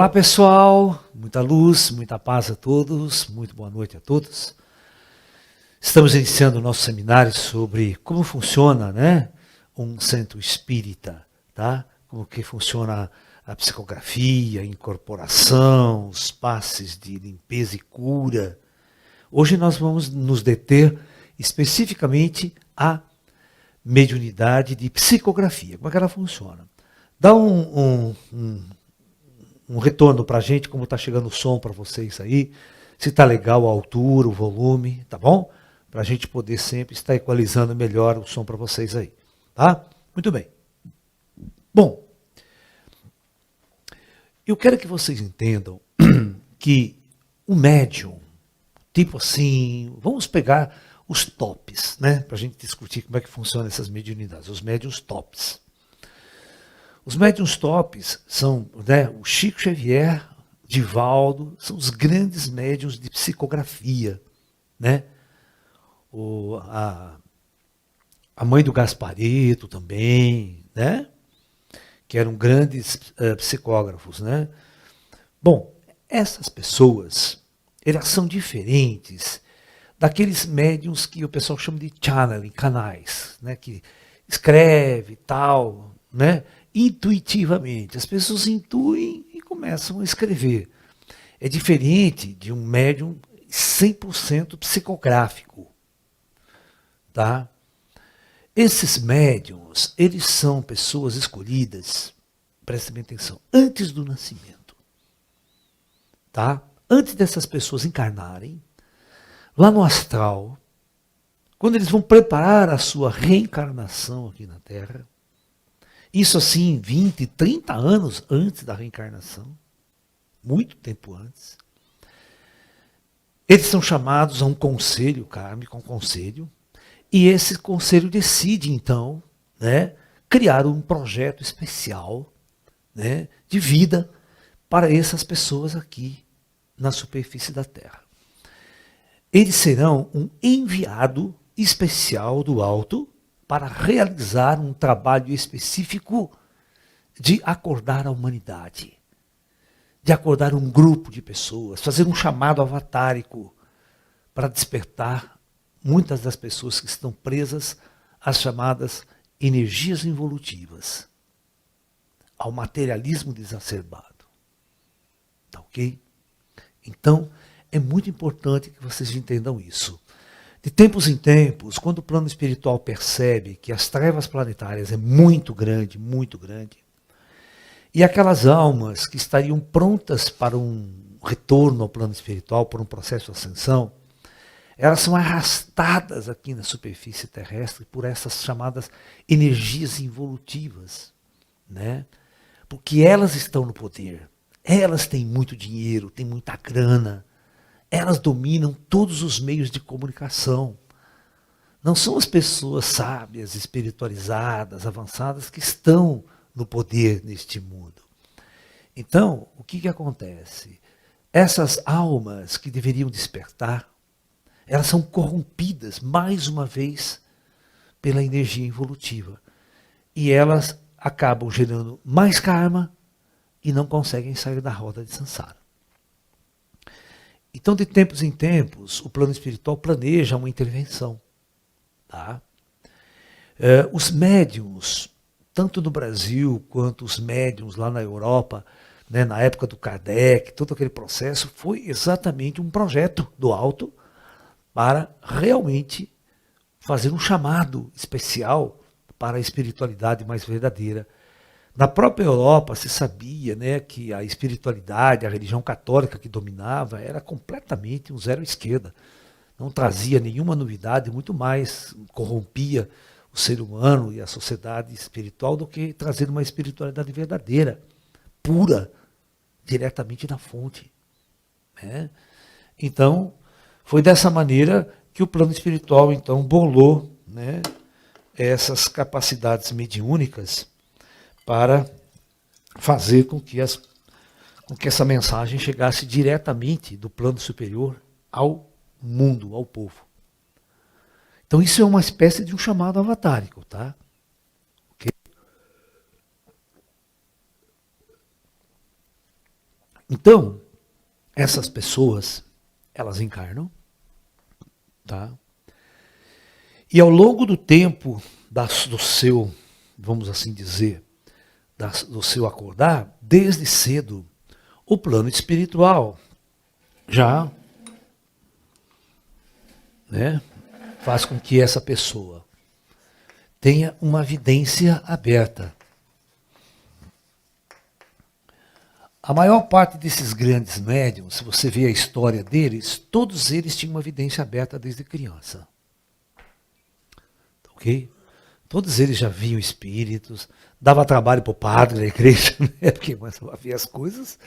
Olá pessoal, muita luz, muita paz a todos, muito boa noite a todos. Estamos iniciando o nosso seminário sobre como funciona, um centro espírita, tá? Como que funciona a psicografia, a incorporação, os passes de limpeza e cura. Hoje nós vamos nos deter especificamente à mediunidade de psicografia, como é que ela funciona. Dá um retorno para a gente, como está chegando o som para vocês aí, se está legal a altura, o volume, tá bom? Para a gente poder sempre estar equalizando melhor o som para vocês aí, tá? Muito bem. Bom, eu quero que vocês entendam que o médium, tipo assim, vamos pegar os tops, para a gente discutir como é que funcionam essas mediunidades, os médiums tops. Os médiuns tops são o Chico Xavier, Divaldo, são os grandes médiuns de psicografia. A mãe do Gasparetto também, que eram grandes psicógrafos. Bom, essas pessoas, elas são diferentes daqueles médiuns que o pessoal chama de channeling, canais, que escreve e tal, intuitivamente. As pessoas intuem e começam a escrever. É diferente de um médium 100% psicográfico. Tá? Esses médiums, eles são pessoas escolhidas, prestem bem atenção, antes do nascimento. Tá? Antes dessas pessoas encarnarem, lá no astral, quando eles vão preparar a sua reencarnação aqui na Terra, isso assim, 20, 30 anos antes da reencarnação, muito tempo antes, eles são chamados a um conselho kármico, e esse conselho decide, então, criar um projeto especial de vida para essas pessoas aqui na superfície da Terra. Eles serão um enviado especial do alto para realizar um trabalho específico de acordar a humanidade, de acordar um grupo de pessoas, fazer um chamado avatárico para despertar muitas das pessoas que estão presas às chamadas energias involutivas, ao materialismo exacerbado. Tá ok? Então, é muito importante que vocês entendam isso. De tempos em tempos, quando o plano espiritual percebe que as trevas planetárias é muito grande, e aquelas almas que estariam prontas para um retorno ao plano espiritual, por um processo de ascensão, elas são arrastadas aqui na superfície terrestre por essas chamadas energias involutivas, porque elas estão no poder, elas têm muito dinheiro, têm muita grana, elas dominam todos os meios de comunicação. Não são as pessoas sábias, espiritualizadas, avançadas que estão no poder neste mundo. Então, o que acontece? Essas almas que deveriam despertar, elas são corrompidas, mais uma vez, pela energia involutiva. E elas acabam gerando mais karma e não conseguem sair da roda de samsara. Então, de tempos em tempos, o plano espiritual planeja uma intervenção. Tá? Os médiuns, tanto no Brasil quanto os médiuns lá na Europa, na época do Kardec, todo aquele processo foi exatamente um projeto do alto para realmente fazer um chamado especial para a espiritualidade mais verdadeira. Na própria Europa se sabia que a espiritualidade, a religião católica que dominava era completamente um zero à esquerda. Não trazia nenhuma novidade, muito mais corrompia o ser humano e a sociedade espiritual do que trazer uma espiritualidade verdadeira, pura, diretamente da fonte. Então, foi dessa maneira que o plano espiritual então bolou essas capacidades mediúnicas para fazer com que essa mensagem chegasse diretamente do plano superior ao mundo, ao povo. Então isso é uma espécie de um chamado avatárico, tá? Okay? Então, essas pessoas, elas encarnam, tá? E ao longo do tempo do seu, vamos assim dizer, do seu acordar, desde cedo, o plano espiritual já, né, faz com que essa pessoa tenha uma vidência aberta. A maior parte desses grandes médiums, se você vê a história deles, todos eles tinham uma vidência aberta desde criança. Ok? Todos eles já viam espíritos, dava trabalho para o padre da igreja, né? Porque começava a ver as coisas,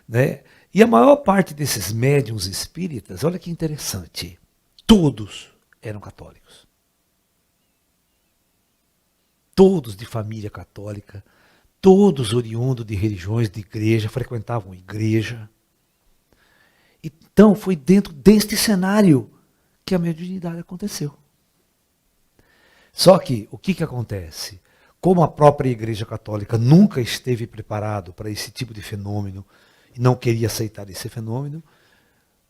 né? E a maior parte desses médiums espíritas, olha que interessante, todos eram católicos. Todos de família católica, todos oriundos de religiões, de igreja, frequentavam igreja. Então foi dentro deste cenário que a mediunidade aconteceu. Só que, o que acontece? Como a própria Igreja Católica nunca esteve preparado para esse tipo de fenômeno e não queria aceitar esse fenômeno,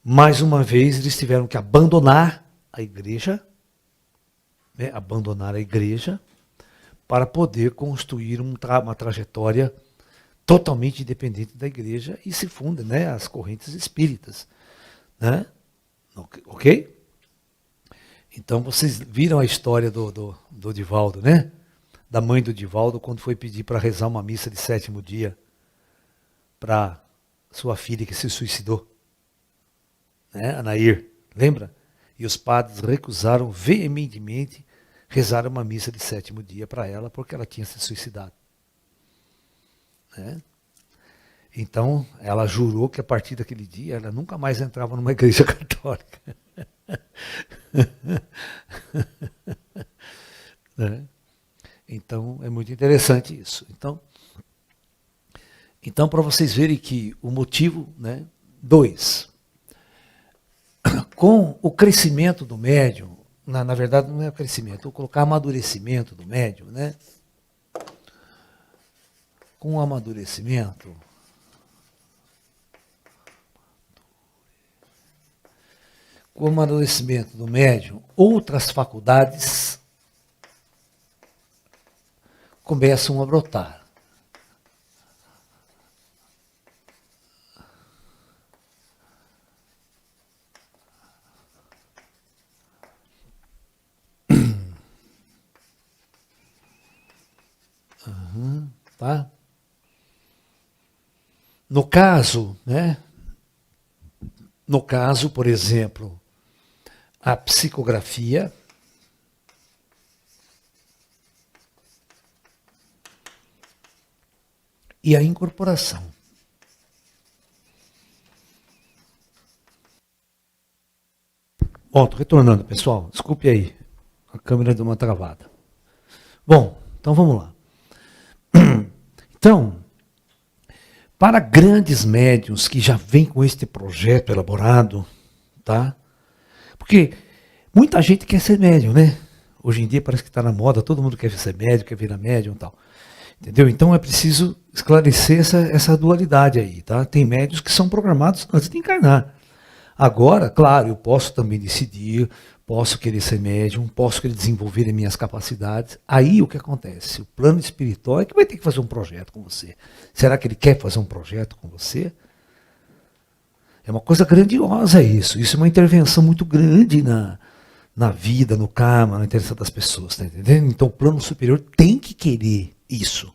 mais uma vez eles tiveram que abandonar a igreja, né, para poder construir uma trajetória totalmente independente da igreja e se fundem, né, as correntes espíritas. Né? Ok? Então vocês viram a história do Divaldo, né? Da mãe do Divaldo, quando foi pedir para rezar uma missa de 7º dia para sua filha que se suicidou. Né? Anair, lembra? E os padres recusaram veementemente rezar uma missa de 7º dia para ela, porque ela tinha se suicidado. Né? Então, ela jurou que a partir daquele dia ela nunca mais entrava numa igreja católica. Né? Então, é muito interessante isso. Então para vocês verem que o motivo, né? 2. Com o crescimento do médium, na verdade não é o crescimento, vou colocar amadurecimento do médium, né? Com o amadurecimento, do médium, outras faculdades começam a brotar. Tá? No caso, né? No caso, por exemplo, a psicografia, e a incorporação. Bom, estou retornando, pessoal. Desculpe aí, a câmera deu uma travada. Bom, então vamos lá. Então, para grandes médiuns que já vêm com este projeto elaborado, tá? Porque muita gente quer ser médium, né? Hoje em dia parece que está na moda, todo mundo quer ser médium, quer virar médium e tal. Entendeu? Então é preciso esclarecer essa dualidade aí, tá? Tem médiuns que são programados antes de encarnar. Agora, claro, eu posso também decidir, posso querer ser médium, posso querer desenvolver as minhas capacidades. Aí o que acontece? O plano espiritual é que vai ter que fazer um projeto com você. Será que ele quer fazer um projeto com você? É uma coisa grandiosa isso. Isso é uma intervenção muito grande na vida, no karma, na interesse das pessoas, tá entendendo? Então o plano superior tem que querer isso.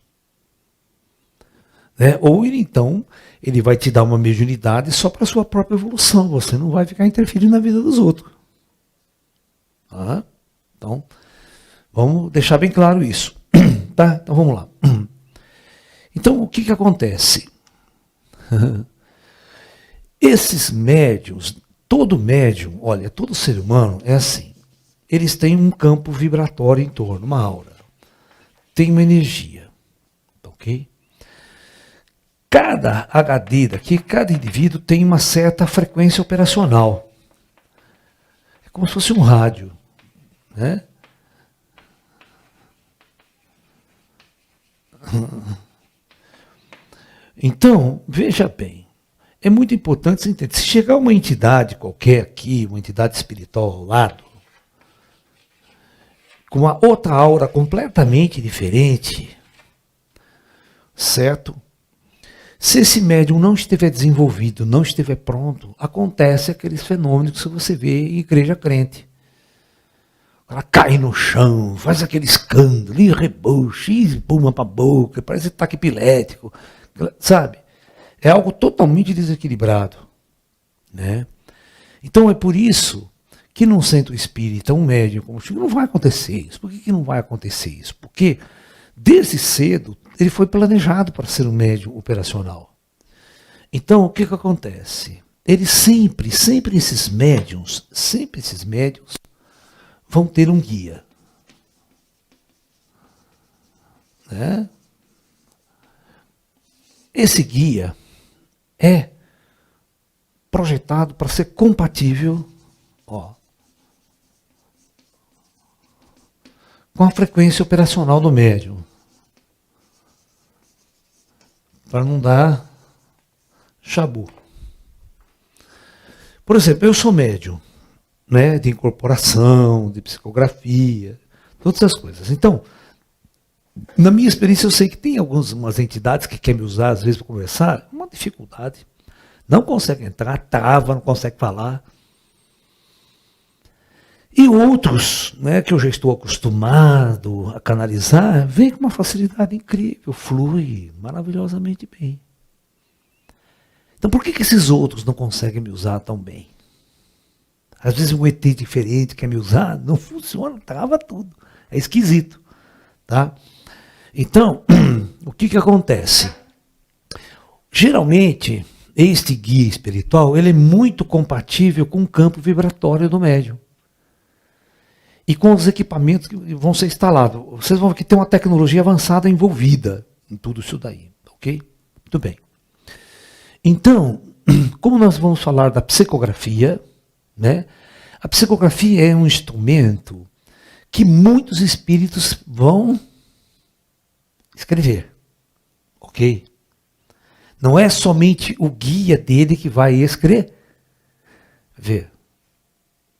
Né? Ou então ele vai te dar uma mediunidade só para a sua própria evolução. Você não vai ficar interferindo na vida dos outros. Tá? Então, vamos deixar bem claro isso. Tá? Então vamos lá. Então o que acontece? Esses médiuns, todo médium, olha, todo ser humano é assim. Eles têm um campo vibratório em torno, uma aura. Tem uma energia. Ok? Cada HD daqui, cada indivíduo tem uma certa frequência operacional. É como se fosse um rádio. Né? Então, veja bem, é muito importante você entender. Se chegar uma entidade qualquer aqui, uma entidade espiritual ao lado, com uma outra aura completamente diferente, certo? Se esse médium não estiver desenvolvido, não estiver pronto, acontece aqueles fenômenos que você vê em igreja crente. Ela cai no chão, faz aquele escândalo, e rebocha, e espuma para a boca, parece ataque epilético, sabe? É algo totalmente desequilibrado, né? Então é por isso que num centro espírita, um médium como o Chico, não vai acontecer isso. Por que não vai acontecer isso? Porque desde cedo ele foi planejado para ser um médium operacional. Então o que acontece? Ele sempre esses médiums vão ter um guia, né? Esse guia é projetado para ser compatível, ó, com a frequência operacional do médium. Para não dar chabu. Por exemplo, eu sou médium, né, de incorporação, de psicografia, todas essas coisas. Então, na minha experiência, eu sei que tem algumas entidades que querem me usar, às vezes, para conversar, uma dificuldade. Não consegue entrar, trava, não consegue falar. E outros, né, que eu já estou acostumado a canalizar, vem com uma facilidade incrível, flui maravilhosamente bem. Então por que esses outros não conseguem me usar tão bem? Às vezes um ET diferente quer me usar, não funciona, trava tudo. É esquisito. Tá? Então, o que acontece? Geralmente, este guia espiritual ele é muito compatível com o campo vibratório do médium. E com os equipamentos que vão ser instalados. Vocês vão ver que tem uma tecnologia avançada envolvida em tudo isso daí. Ok? Muito bem. Então, como nós vamos falar da psicografia, né? A psicografia é um instrumento que muitos espíritos vão escrever. Ok? Não é somente o guia dele que vai escrever.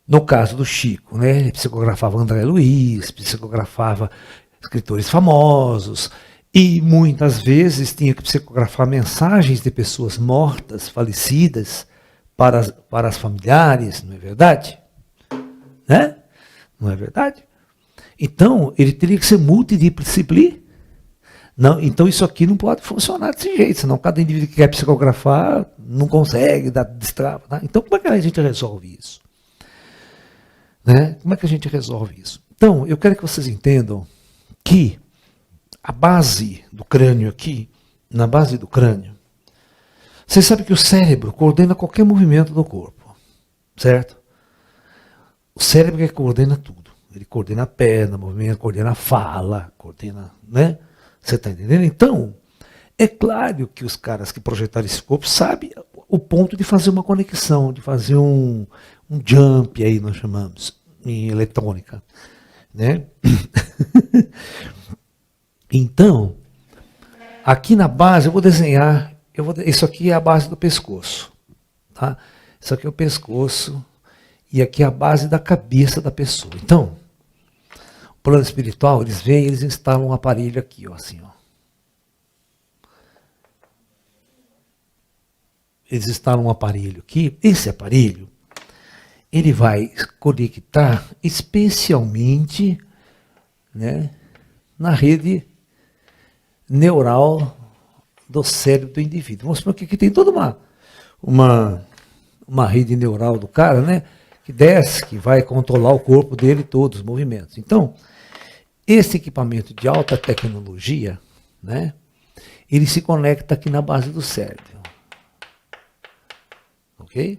No caso do Chico, né, ele psicografava André Luiz, psicografava escritores famosos, e muitas vezes tinha que psicografar mensagens de pessoas mortas, falecidas, para as familiares, não é verdade? Né? Não é verdade? Então, ele teria que ser multidisciplinar. Não, então isso aqui não pode funcionar desse jeito, senão cada indivíduo que quer psicografar não consegue, dá destrava. Tá? Então como é que a gente resolve isso? Né? Como é que a gente resolve isso? Então, eu quero que vocês entendam que a base do crânio aqui, na base do crânio, vocês sabem que o cérebro coordena qualquer movimento do corpo, certo? O cérebro é que coordena tudo. Ele coordena a perna, movimento, coordena a fala, coordena, né? Você está entendendo? Então, é claro que os caras que projetaram esse corpo sabem o ponto de fazer uma conexão, de fazer um jump, aí nós chamamos, em eletrônica. Né? Então, aqui na base eu vou desenhar, isso aqui é a base do pescoço. Tá? Isso aqui é o pescoço e aqui é a base da cabeça da pessoa. Então, o plano espiritual, eles vêm, eles instalam um aparelho aqui, ó, assim, ó. Eles instalam um aparelho aqui. Esse aparelho, ele vai conectar especialmente, né, na rede neural do cérebro do indivíduo. Vamos supor que aqui tem toda uma rede neural do cara, né, que desce, que vai controlar o corpo dele, todos os movimentos. Então, esse equipamento de alta tecnologia, né, ele se conecta aqui na base do cérebro. Ok?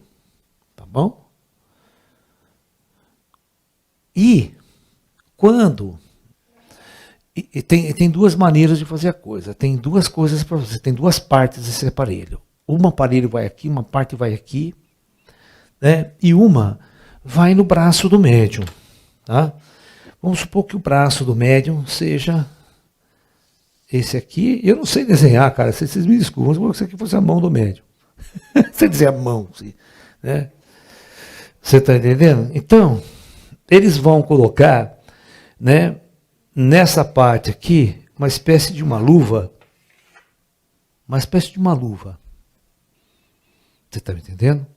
Tá bom? E quando... tem duas maneiras de fazer a coisa. Tem duas coisas para você. Tem duas partes desse aparelho. Uma aparelho vai aqui, uma parte vai aqui, né? E uma vai no braço do médium. Tá? Vamos supor que o braço do médium seja esse aqui. Eu não sei desenhar, cara. Vocês me desculpam, vamos supor que isso aqui fosse a mão do médium. Você dizer a mão, assim, né? Você está entendendo? Então, eles vão colocar, né, nessa parte aqui, uma espécie de uma luva. Uma espécie de uma luva. Você está me entendendo?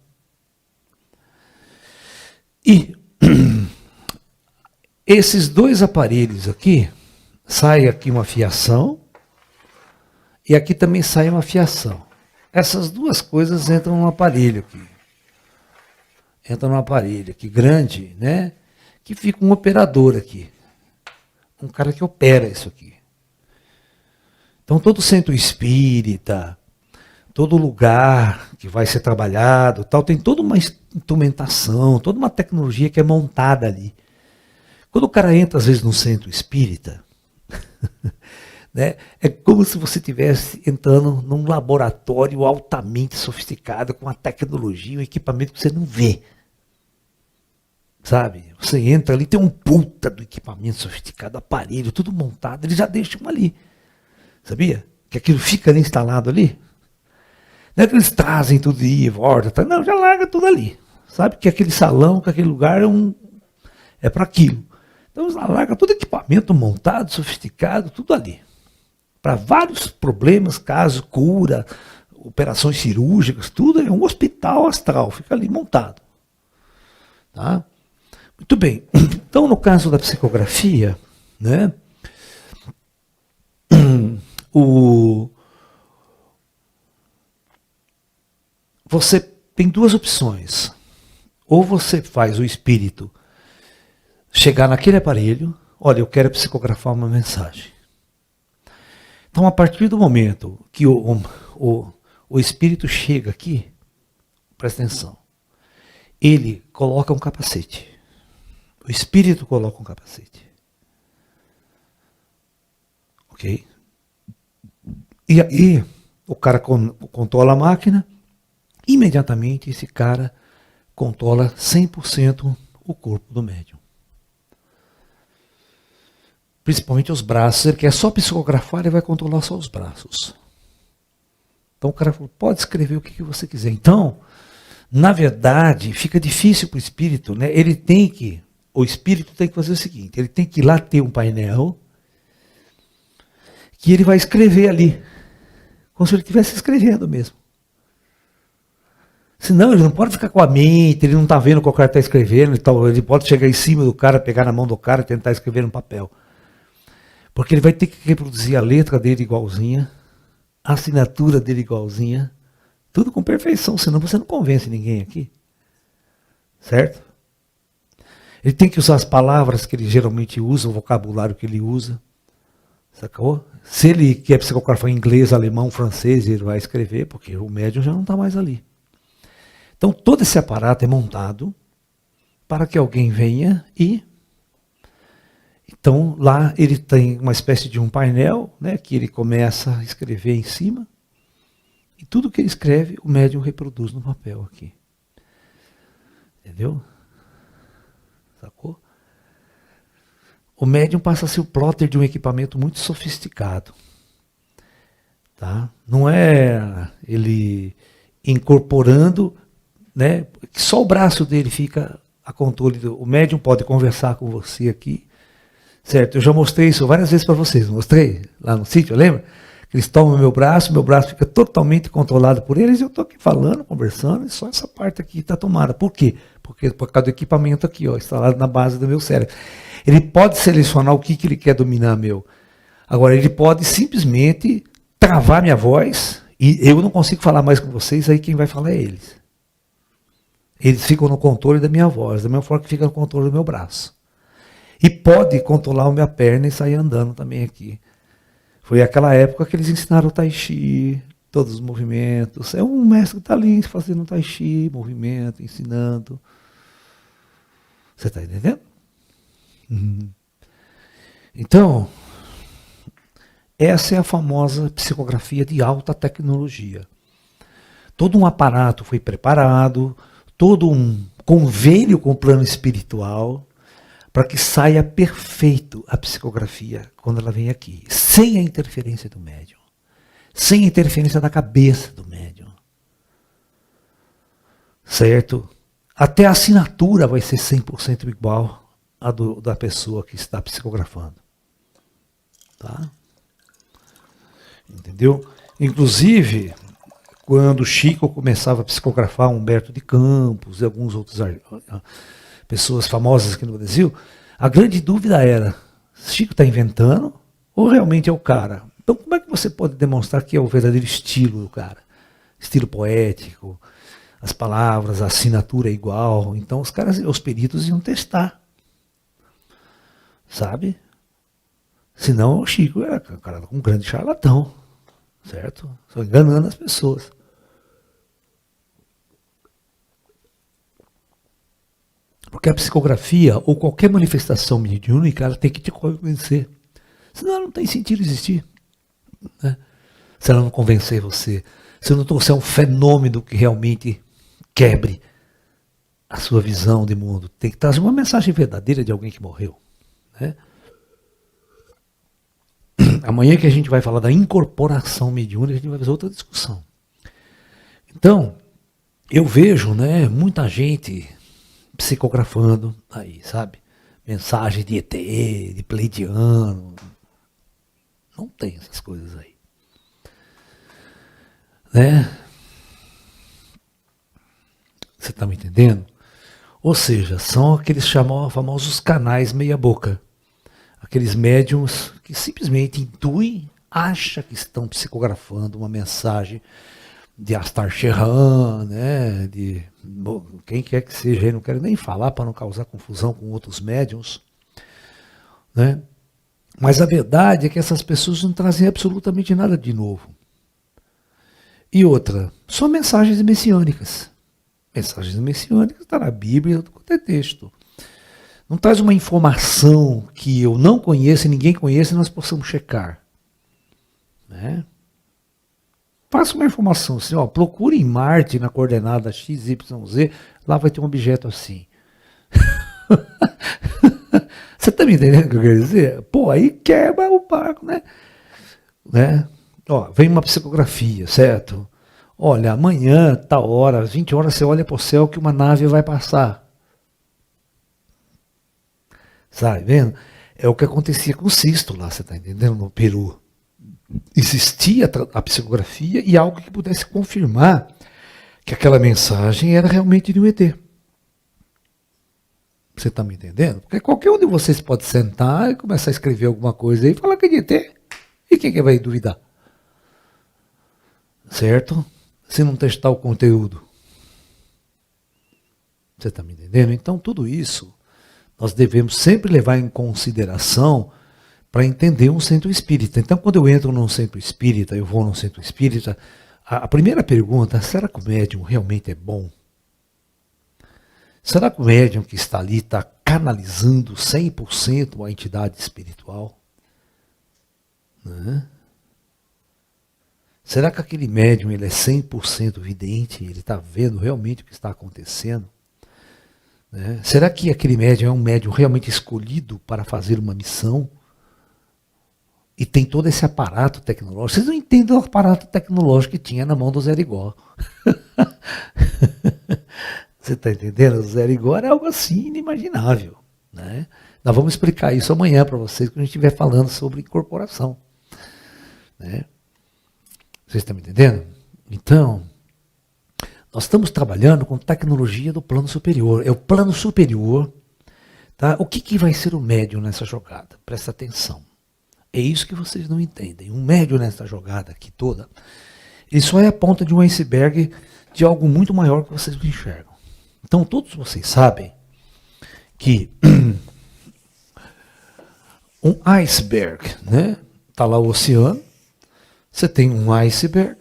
E esses dois aparelhos aqui, sai aqui uma fiação, e aqui também sai uma fiação. Essas duas coisas entram no aparelho aqui. Entra num aparelho aqui grande, né? Que fica um operador aqui. Um cara que opera isso aqui. Então todo centro espírita, todo lugar que vai ser trabalhado, tal, tem toda uma instrumentação, toda uma tecnologia que é montada ali. Quando o cara entra às vezes no centro espírita, né, é como se você estivesse entrando num laboratório altamente sofisticado, com uma tecnologia, um equipamento que você não vê. Sabe? Você entra ali, tem um puta do equipamento sofisticado, aparelho, tudo montado, eles já deixam ali. Sabia? Que aquilo fica ali instalado ali. Não é que eles trazem tudo e volta, tá? Não, já larga tudo ali. Sabe que aquele salão, que aquele lugar é para aquilo. Então eles largam todo equipamento montado, sofisticado, tudo ali. Para vários problemas, casos, cura, operações cirúrgicas, tudo é um hospital astral, fica ali montado. Tá? Muito bem. Então, no caso da psicografia, né, você tem duas opções. Ou você faz o espírito chegar naquele aparelho, olha, eu quero psicografar uma mensagem. Então, a partir do momento que o espírito chega aqui, presta atenção, ele coloca um capacete. O espírito coloca um capacete. Ok? E aí, o cara controla a máquina, imediatamente esse cara controla 100% o corpo do médium. Principalmente os braços. Ele quer só psicografar, ele vai controlar só os braços. Então o cara falou, pode escrever o que você quiser. Então, na verdade, fica difícil para o espírito, né? O espírito tem que fazer o seguinte, ele tem que ir lá ter um painel que ele vai escrever ali, como se ele estivesse escrevendo mesmo. Senão ele não pode ficar com a mente, ele não está vendo o que o cara está escrevendo, ele pode chegar em cima do cara, pegar na mão do cara e tentar escrever no papel. Porque ele vai ter que reproduzir a letra dele igualzinha, a assinatura dele igualzinha, tudo com perfeição, senão você não convence ninguém aqui. Certo? Ele tem que usar as palavras que ele geralmente usa, o vocabulário que ele usa. Sacou? Se ele quer psicografar em inglês, alemão, francês, ele vai escrever, porque o médium já não está mais ali. Então todo esse aparato é montado para que alguém venha e... Então lá ele tem uma espécie de um painel, né, que ele começa a escrever em cima. E tudo que ele escreve, o médium reproduz no papel aqui. Entendeu? Sacou? O médium passa a ser o plotter de um equipamento muito sofisticado. Tá? Não é ele incorporando, né, que só o braço dele fica a controle. O médium pode conversar com você aqui. Certo? Eu já mostrei isso várias vezes para vocês. Mostrei lá no sítio, lembra? Eles tomam meu braço fica totalmente controlado por eles, e eu estou aqui falando, conversando, e só essa parte aqui está tomada. Por quê? Porque por causa do equipamento aqui, ó, instalado na base do meu cérebro. Ele pode selecionar o que ele quer dominar meu. Agora, ele pode simplesmente travar minha voz, e eu não consigo falar mais com vocês, aí quem vai falar é eles. Eles ficam no controle da minha voz, da mesma forma que fica no controle do meu braço. E pode controlar a minha perna e sair andando também aqui. Foi aquela época que eles ensinaram o Tai Chi, todos os movimentos. É um mestre que está ali fazendo Tai Chi, movimento, ensinando. Você está entendendo? Uhum. Então, essa é a famosa psicografia de alta tecnologia. Todo um aparato foi preparado, todo um convênio com o plano espiritual, para que saia perfeito a psicografia quando ela vem aqui, sem a interferência do médium, sem a interferência da cabeça do médium. certo? Até a assinatura vai ser 100% igual à da pessoa que está psicografando. Tá? Entendeu? Inclusive, quando Chico começava a psicografar Humberto de Campos e alguns outros pessoas famosas aqui no Brasil, a grande dúvida era, Chico está inventando ou realmente é o cara? Então como é que você pode demonstrar que é o verdadeiro estilo do cara? Estilo poético, as palavras, a assinatura é igual. Então os caras, os peritos iam testar. Sabe? Senão o Chico era um cara com um grande charlatão. Certo? Só enganando as pessoas. Porque a psicografia ou qualquer manifestação mediúnica, ela tem que te convencer. Senão ela não tem sentido existir. Né? Se ela não convencer você. Se não trouxer um fenômeno que realmente quebre a sua visão de mundo. Tem que trazer uma mensagem verdadeira de alguém que morreu. Né? Amanhã que a gente vai falar da incorporação mediúnica, a gente vai fazer outra discussão. Então, eu vejo, né, muita gente psicografando aí, sabe? Mensagem de ET, de pleidiano. Não tem essas coisas aí. Né? Você está me entendendo? Ou seja, são aqueles famosos canais meia boca. Aqueles médiums que simplesmente intuem, acham que estão psicografando uma mensagem de Astar Sheran, né, de quem quer que seja, eu não quero nem falar para não causar confusão com outros médiums, né? Mas a verdade é que essas pessoas não trazem absolutamente nada de novo. E outra, são mensagens messiânicas. Mensagens messiânicas está na Bíblia, quanto é texto. Não traz uma informação que eu não conheço e ninguém conhece e nós possamos checar. Né? Faça uma informação assim, ó, procure em Marte na coordenada XYZ, lá vai ter um objeto assim. Você está me entendendo o que eu quero dizer? Pô, aí quebra o barco, né? Ó, vem uma psicografia, certo? Olha, amanhã, tal hora, às 20 horas, você olha para o céu que uma nave vai passar. Sabe, vendo? É o que acontecia com o Sisto lá, você está entendendo? No Peru. Existia a psicografia e algo que pudesse confirmar que aquela mensagem era realmente de um ET. Você está me entendendo? Porque qualquer um de vocês pode sentar e começar a escrever alguma coisa aí e falar que é de ET. E quem que vai duvidar? Certo? Se não testar o conteúdo. Você está me entendendo? Então tudo isso nós devemos sempre levar em consideração para entender um centro espírita. Então, quando eu entro num centro espírita, eu vou num centro espírita, a primeira pergunta, será que o médium realmente é bom? Será que o médium que está ali está canalizando 100% a entidade espiritual? Né? Será que aquele médium ele é 100% vidente? Ele está vendo realmente o que está acontecendo? Né? Será que aquele médium é um médium realmente escolhido para fazer uma missão? E tem todo esse aparato tecnológico. Vocês não entendem o aparato tecnológico que tinha na mão do Zé Rigó. Você está entendendo? O Zé Rigó era algo assim inimaginável. Né? Nós vamos explicar isso amanhã para vocês, quando a gente estiver falando sobre incorporação. Né? Vocês estão me entendendo? Então, nós estamos trabalhando com tecnologia do plano superior. É o plano superior. Tá? O que vai ser o médium nessa jogada? Presta atenção. É isso que vocês não entendem. Um médium nessa jogada aqui toda, ele só é a ponta de um iceberg de algo muito maior que vocês não enxergam. Então todos vocês sabem que um iceberg, né? Tá lá o oceano, você tem um iceberg,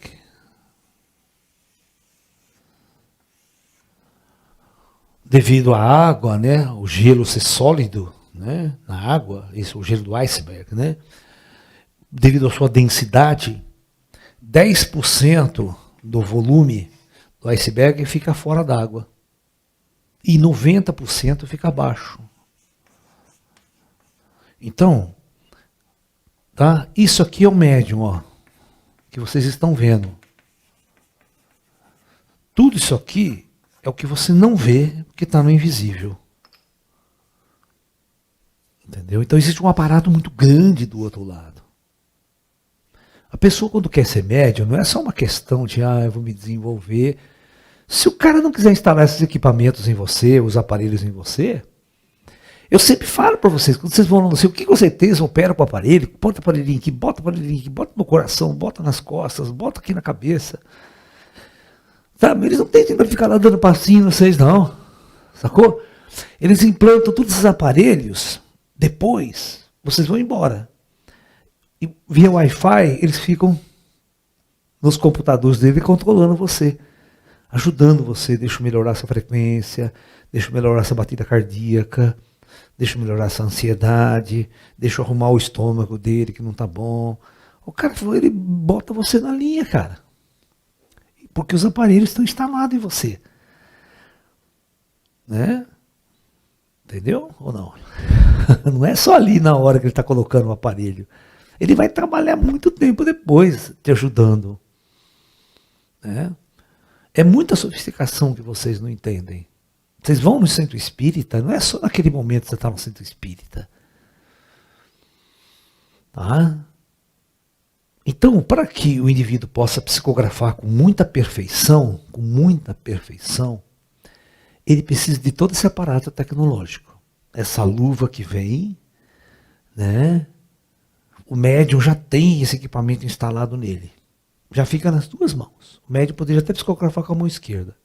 devido à água, né? O gelo ser sólido, né? Na água, esse é o gelo do iceberg, né? Devido à sua densidade, 10% do volume do iceberg fica fora d'água e 90% fica abaixo. Então, tá? Isso aqui é o médium, ó, que vocês estão vendo. Tudo isso aqui é o que você não vê, porque está no invisível. Entendeu? Então existe um aparato muito grande do outro lado. A pessoa, quando quer ser médium, não é só uma questão de, eu vou me desenvolver. Se o cara não quiser instalar esses equipamentos em você, os aparelhos em você, eu sempre falo para vocês, quando vocês vão não sei o que você tem, eles operam com o aparelho, bota o aparelhinho aqui, bota o aparelhinho aqui, bota no coração, bota nas costas, bota aqui na cabeça. Sabe? Eles não têm tempo para ficar lá dando passinho em vocês, não. Sacou? Eles implantam todos esses aparelhos, depois vocês vão embora. E via Wi-Fi, eles ficam nos computadores dele controlando você, ajudando você, deixa eu melhorar essa frequência, deixa eu melhorar essa batida cardíaca, deixa eu melhorar essa ansiedade, deixa eu arrumar o estômago dele que não tá bom. O cara, ele bota você na linha, cara. Porque os aparelhos estão instalados em você. Né? Entendeu? Ou não? Não é só ali na hora que ele está colocando o aparelho. Ele vai trabalhar muito tempo depois te ajudando. Né? É muita sofisticação que vocês não entendem. Vocês vão no centro espírita, não é só naquele momento que você está no centro espírita. Tá? Então, para que o indivíduo possa psicografar com muita perfeição, ele precisa de todo esse aparato tecnológico. Essa luva que vem, né? O médium já tem esse equipamento instalado nele. Já fica nas duas mãos. O médium poderia até psicografar com a mão esquerda.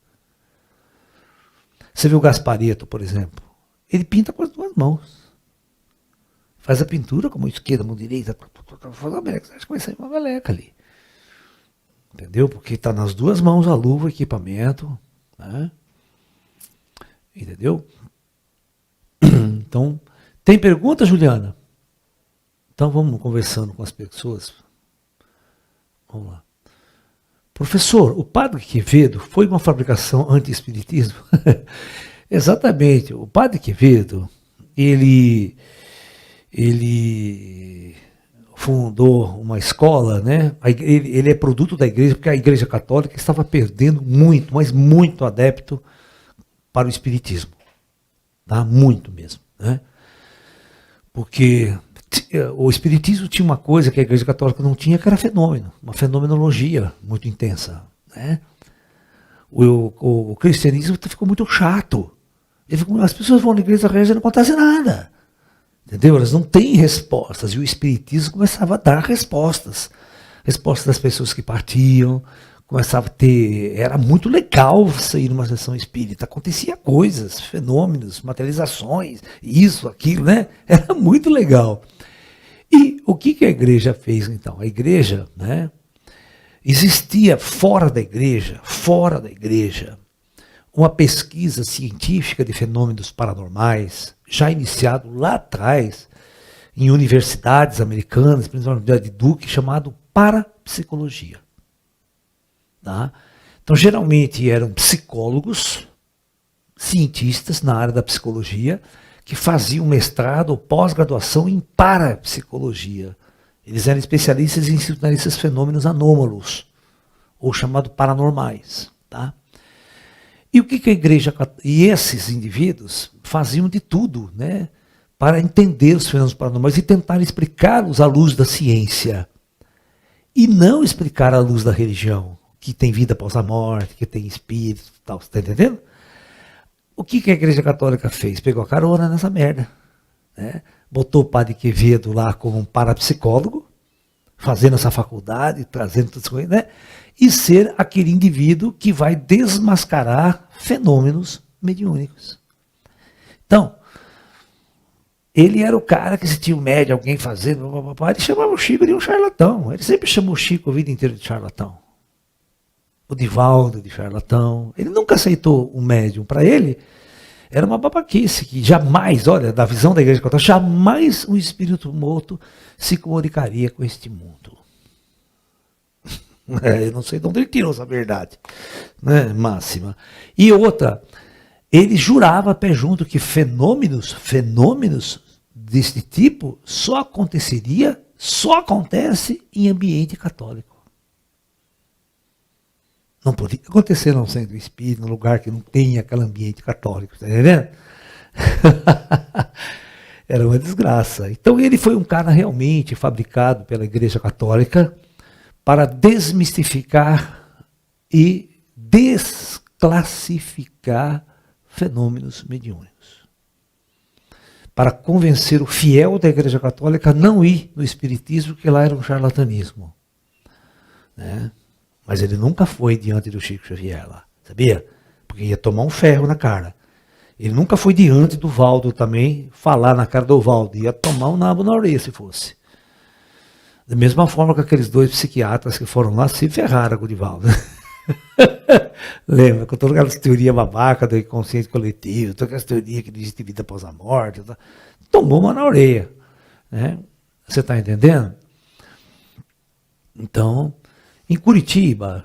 Você vê o Gasparetto, por exemplo. Ele pinta com as duas mãos. Faz a pintura com a mão esquerda, a mão direita. Faz uma meleca. Você acha que vai sair uma meleca ali. Entendeu? Porque está nas duas mãos a luva, o equipamento. Né? Entendeu? Então, tem pergunta, Juliana? Então vamos conversando com as pessoas. Vamos lá. Professor, o Padre Quevedo foi uma fabricação anti-espiritismo? Exatamente. O Padre Quevedo, ele fundou uma escola, né? Ele é produto da igreja, porque a igreja católica estava perdendo muito, mas muito adepto para o espiritismo. Tá? Muito mesmo. Né? Porque o espiritismo tinha uma coisa que a igreja católica não tinha, que era fenômeno, uma fenomenologia muito intensa. Né? O cristianismo ficou muito chato. As pessoas vão na igreja e não acontece nada. Entendeu? Elas não têm respostas. E o espiritismo começava a dar respostas. Respostas das pessoas que partiam. Começava a ter... Era muito legal você ir numa sessão espírita. Acontecia coisas, fenômenos, materializações, isso, aquilo, né? Era muito legal. E o que a igreja fez então? A igreja, né? Existia fora da igreja, uma pesquisa científica de fenômenos paranormais, já iniciado lá atrás, em universidades americanas, principalmente a Universidade de Duke, chamado parapsicologia. Tá? Então, geralmente eram psicólogos, cientistas na área da psicologia, que faziam mestrado ou pós-graduação em parapsicologia. Eles eram especialistas em estudar esses fenômenos anômalos, ou chamados paranormais. Tá? E o que a igreja... E esses indivíduos faziam de tudo, né, para entender os fenômenos paranormais e tentar explicá-los à luz da ciência. E não explicar à luz da religião, que tem vida após a morte, que tem espírito e tal. Você está entendendo? O que a igreja católica fez? Pegou a carona nessa merda. Né? Botou o Padre Quevedo lá como um parapsicólogo, fazendo essa faculdade, trazendo todas as coisas, né? E ser aquele indivíduo que vai desmascarar fenômenos mediúnicos. Então, ele era o cara que se tinha um médium, alguém fazendo, ele chamava o Chico de um charlatão. Ele sempre chamou o Chico a vida inteira de charlatão. O Divaldo de charlatão. Ele nunca aceitou um médium. Para ele, era uma babaquice, que jamais, olha, da visão da igreja católica, jamais um espírito morto se comunicaria com este mundo. Eu não sei de onde ele tirou essa verdade, né, máxima. E outra, ele jurava a pé junto que fenômenos desse tipo só acontece em ambiente católico. Não podia acontecer num centro espírita, num lugar que não tem aquele ambiente católico, tá entendendo? Era uma desgraça. Então ele foi um cara realmente fabricado pela Igreja Católica para desmistificar e desclassificar fenômenos mediúnicos. Para convencer o fiel da Igreja Católica a não ir no espiritismo, que lá era um charlatanismo. Né? Mas ele nunca foi diante do Chico Xavier lá, sabia? Porque ia tomar um ferro na cara. Ele nunca foi diante do Valdo também, falar na cara do Valdo, ia tomar um nabo na orelha se fosse. Da mesma forma que aqueles dois psiquiatras que foram lá se ferraram com o Divaldo. Lembra? Com toda aquela teoria babaca do inconsciente coletivo, toda aquela teoria que não existe vida após a morte. Tá? Tomou uma na orelha. Né? Você está entendendo? Então, em Curitiba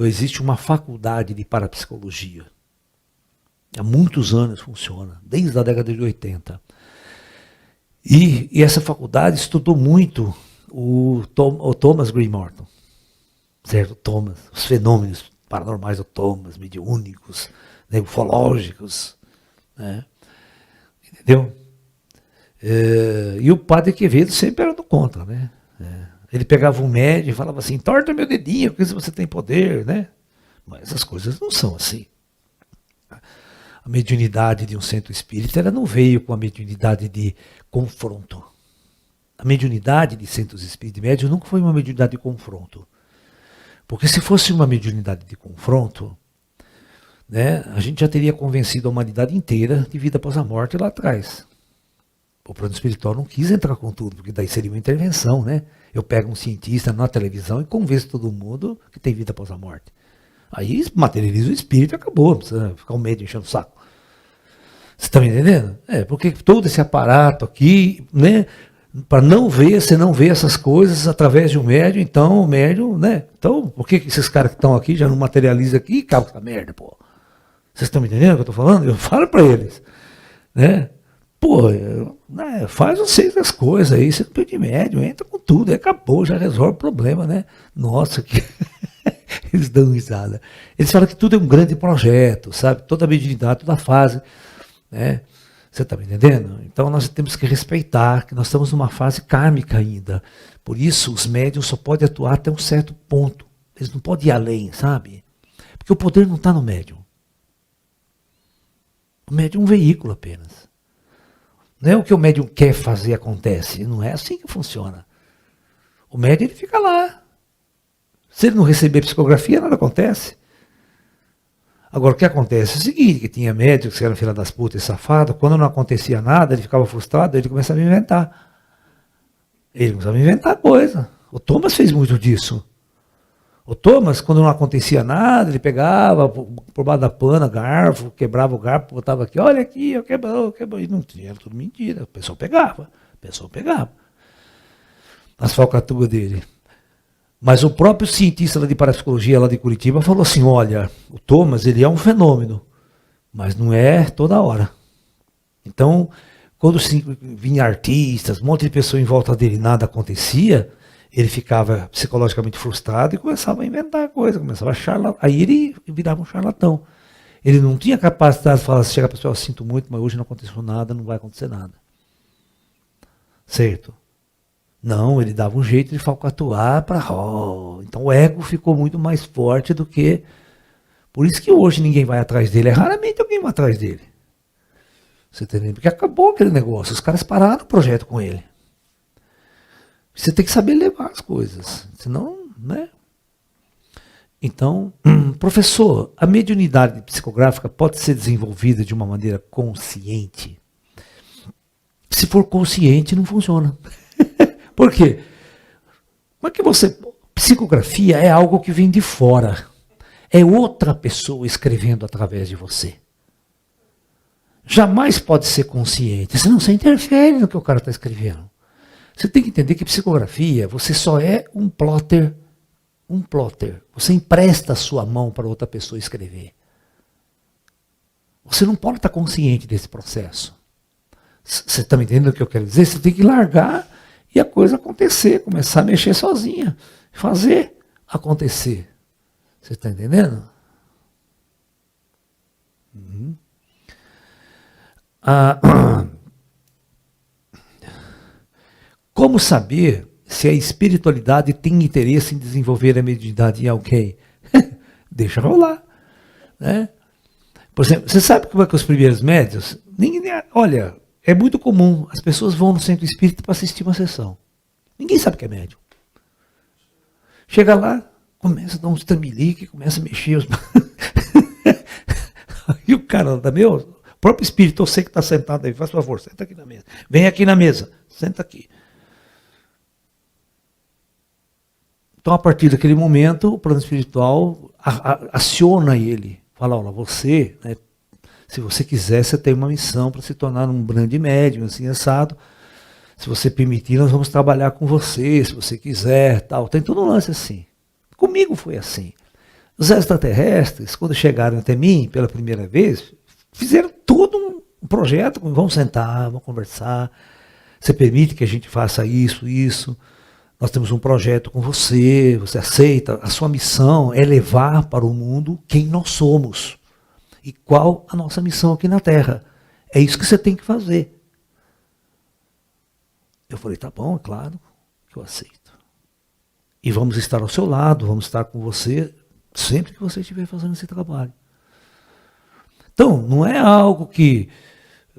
existe uma faculdade de parapsicologia. Há muitos anos funciona, desde a década de 80. E essa faculdade estudou muito o Thomas Green Morton. Certo? Thomas, os fenômenos paranormais do Thomas, mediúnicos, né, ufológicos. Né? Entendeu? E o padre Quevedo sempre era do contra. Né? Ele pegava um médium e falava assim, torta meu dedinho, porque você tem poder. Né? Mas as coisas não são assim. A mediunidade de um centro espírita ela não veio com a mediunidade de confronto. A mediunidade de centros espíritas médios nunca foi uma mediunidade de confronto. Porque se fosse uma mediunidade de confronto, né, a gente já teria convencido a humanidade inteira de vida após a morte lá atrás. O plano espiritual não quis entrar com tudo, porque daí seria uma intervenção. Né? Eu pego um cientista na televisão e convenço todo mundo que tem vida após a morte. Aí materializa o espírito e acabou, não precisa ficar um médium enchendo o saco. Você está me entendendo? Porque todo esse aparato aqui, né, para não ver, você não vê essas coisas através de um médium, então o médium, né? Então, por que esses caras que estão aqui já não materializam aqui e acabam com essa merda, pô? Vocês estão me entendendo o que eu estou falando? Eu falo para eles, né? Pô, faz vocês as coisas aí, você não precisa de médium, entra com tudo, acabou, já resolve o problema, né? Nossa, que... Eles dão risada. Eles falam que tudo é um grande projeto, sabe? Toda a mediunidade, toda a fase, né? Você está me entendendo? Então nós temos que respeitar que nós estamos numa fase kármica ainda. Por isso os médiuns só podem atuar até um certo ponto. Eles não podem ir além, sabe? Porque o poder não está no médium. O médium é um veículo apenas. Não é o que o médium quer fazer acontece. Não é assim que funciona. O médium ele fica lá. Se ele não receber psicografia, nada acontece. Agora, o que acontece é o seguinte, que tinha médicos que eram filha das putas e safados, quando não acontecia nada, ele ficava frustrado, ele começava a inventar. Ele começava a inventar coisa. O Thomas fez muito disso. O Thomas, quando não acontecia nada, ele pegava por baixo da pana, garfo, quebrava o garfo, botava aqui, olha aqui, eu quebrou. E não tinha, era tudo mentira. O pessoal pegava. As falcatruas dele. Mas o próprio cientista lá de parapsicologia, lá de Curitiba, falou assim, olha, o Thomas, ele é um fenômeno, mas não é toda hora. Então, quando vinha artistas, um monte de pessoas em volta dele, nada acontecia, ele ficava psicologicamente frustrado e começava a inventar coisa, começava a charlatar. Aí ele virava um charlatão. Ele não tinha capacidade de falar, chegar para o pessoal, sinto muito, mas hoje não aconteceu nada, não vai acontecer nada. Certo? Não, ele dava um jeito de falcatruar para... Então o ego ficou muito mais forte do que... Por isso que hoje ninguém vai atrás dele. Raramente alguém vai atrás dele. Você entendeu? Porque acabou aquele negócio. Os caras pararam o projeto com ele. Você tem que saber levar as coisas. Senão, né? Então, professor, a mediunidade psicográfica pode ser desenvolvida de uma maneira consciente? Se for consciente, não funciona. Por quê? Como é que você... Psicografia é algo que vem de fora. É outra pessoa escrevendo através de você. Jamais pode ser consciente, senão você interfere no que o cara está escrevendo. Você tem que entender que psicografia, você só é um plotter. Um plotter. Você empresta a sua mão para outra pessoa escrever. Você não pode estar consciente desse processo. Você está me entendendo o que eu quero dizer? Você tem que largar e a coisa acontecer, começar a mexer sozinha, fazer acontecer. Você está entendendo? Uhum. Como saber se a espiritualidade tem interesse em desenvolver a mediunidade em alguém? Deixa rolar. Né? Por exemplo, você sabe como é que os primeiros médios... Olha, é muito comum, as pessoas vão no centro espírita para assistir uma sessão. Ninguém sabe que é médium. Chega lá, começa a dar uns tramelique, começa a mexer os... E o cara da o próprio espírito, eu sei que está sentado aí, faz favor, senta aqui na mesa. Vem aqui na mesa, senta aqui. Então, a partir daquele momento, o plano espiritual aciona ele. Fala, olha, você, né, se você quiser, você tem uma missão para se tornar um grande médium, assim, assado. Se você permitir, nós vamos trabalhar com você, se você quiser, tal. Tem todo um lance assim. Comigo foi assim. Os extraterrestres, quando chegaram até mim pela primeira vez, fizeram todo um projeto, vamos sentar, vamos conversar, você permite que a gente faça isso, isso, nós temos um projeto com você, você aceita, a sua missão é levar para o mundo quem nós somos. E qual a nossa missão aqui na Terra. É isso que você tem que fazer. Eu falei, tá bom, é claro que eu aceito. E vamos estar ao seu lado, vamos estar com você sempre que você estiver fazendo esse trabalho. Então, não é algo que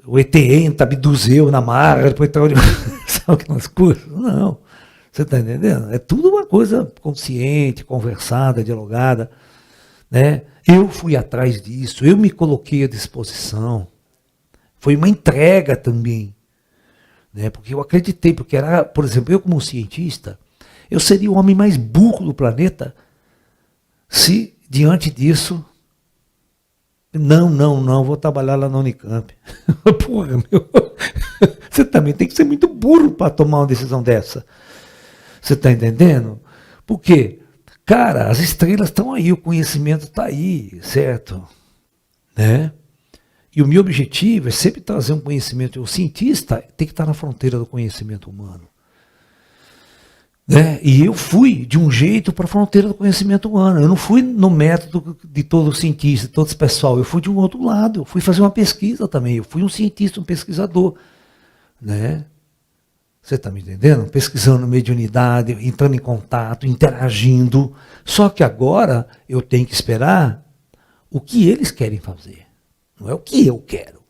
o ET entra, abduzeu na marra, depois está onde sabe aquelas coisas. Não. Você está entendendo? É tudo uma coisa consciente, conversada, dialogada. Né? Eu fui atrás disso, eu me coloquei à disposição. Foi uma entrega também. Né? Porque eu acreditei, porque era, por exemplo, eu como cientista, eu seria o homem mais burro do planeta se, diante disso, não, vou trabalhar lá na Unicamp. Porra, meu, você também tem que ser muito burro para tomar uma decisão dessa. Você está entendendo? Por quê? Cara, as estrelas estão aí, o conhecimento está aí, certo? Né? E o meu objetivo é sempre trazer um conhecimento. O cientista tem que estar na fronteira do conhecimento humano. Né? E eu fui de um jeito para a fronteira do conhecimento humano. Eu não fui no método de todo cientista, de todo esse pessoal. Eu fui de um outro lado. Eu fui fazer uma pesquisa também. Eu fui um cientista, um pesquisador. Né? Você está me entendendo? Pesquisando mediunidade, entrando em contato, interagindo. Só que agora eu tenho que esperar o que eles querem fazer. Não é o que eu quero.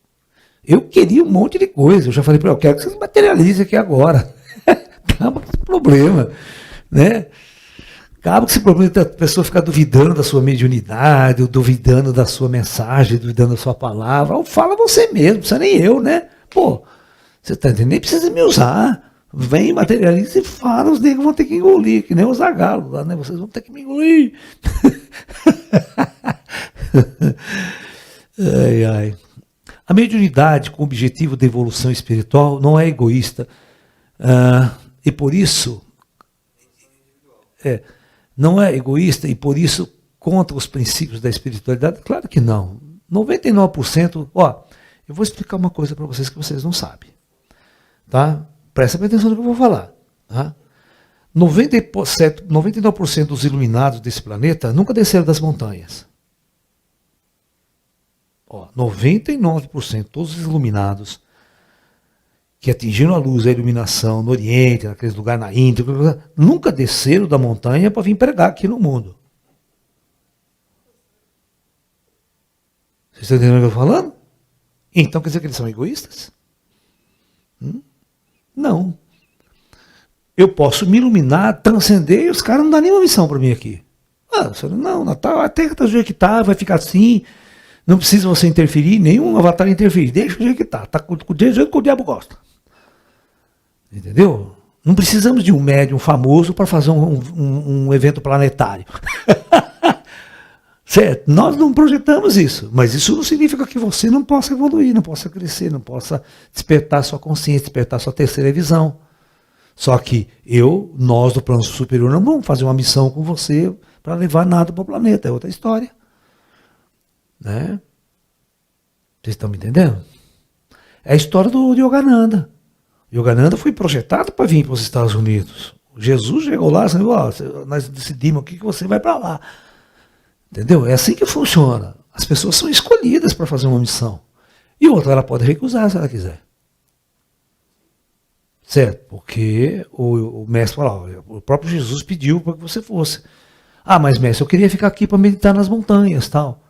Eu queria um monte de coisa. Eu já falei para ele, eu quero que vocês materializem aqui agora. Acaba com esse problema. Né? Acaba com esse problema da pessoa ficar duvidando da sua mediunidade, ou duvidando da sua mensagem, duvidando da sua palavra. Ou fala você mesmo, não precisa nem eu, né? Pô, você está entendendo? Nem precisa me usar. Vem, materializa e fala, os negros vão ter que engolir, que nem os zagalos lá, né? Vocês vão ter que me engolir. Ai, ai. A mediunidade com o objetivo de evolução espiritual não é egoísta. E por isso, não é egoísta e por isso contra os princípios da espiritualidade? Claro que não. 99%, eu vou explicar uma coisa para vocês que vocês não sabem. Tá? Presta atenção no que eu vou falar. Tá? 99% dos iluminados desse planeta nunca desceram das montanhas. 99%, todos os iluminados que atingiram a luz, a iluminação no Oriente, naqueles lugares na Índia, nunca desceram da montanha para vir pregar aqui no mundo. Vocês estão entendendo o que eu estou falando? Então quer dizer que eles são egoístas? Não. Eu posso me iluminar, transcender, e os caras não dão nenhuma missão para mim aqui. Não, Natal, a Terra está do jeito que está, vai ficar assim, não precisa você interferir, nenhum avatar interferir, deixa do jeito que está do jeito que o diabo gosta. Entendeu? Não precisamos de um médium famoso para fazer um evento planetário. Certo? Nós não projetamos isso, mas isso não significa que você não possa evoluir, não possa crescer, não possa despertar sua consciência, despertar sua terceira visão. Só que nós do plano superior, não vamos fazer uma missão com você para levar nada para o planeta, é outra história. Né? Vocês estão me entendendo? É a história do Yogananda. Yogananda foi projetado para vir para os Estados Unidos. Jesus chegou lá e disse, nós decidimos aqui que você vai para lá. Entendeu? É assim que funciona. As pessoas são escolhidas para fazer uma missão. E outra, ela pode recusar se ela quiser. Certo? Porque o mestre falou, o próprio Jesus pediu para que você fosse. Ah, mas mestre, eu queria ficar aqui para meditar nas montanhas, tal.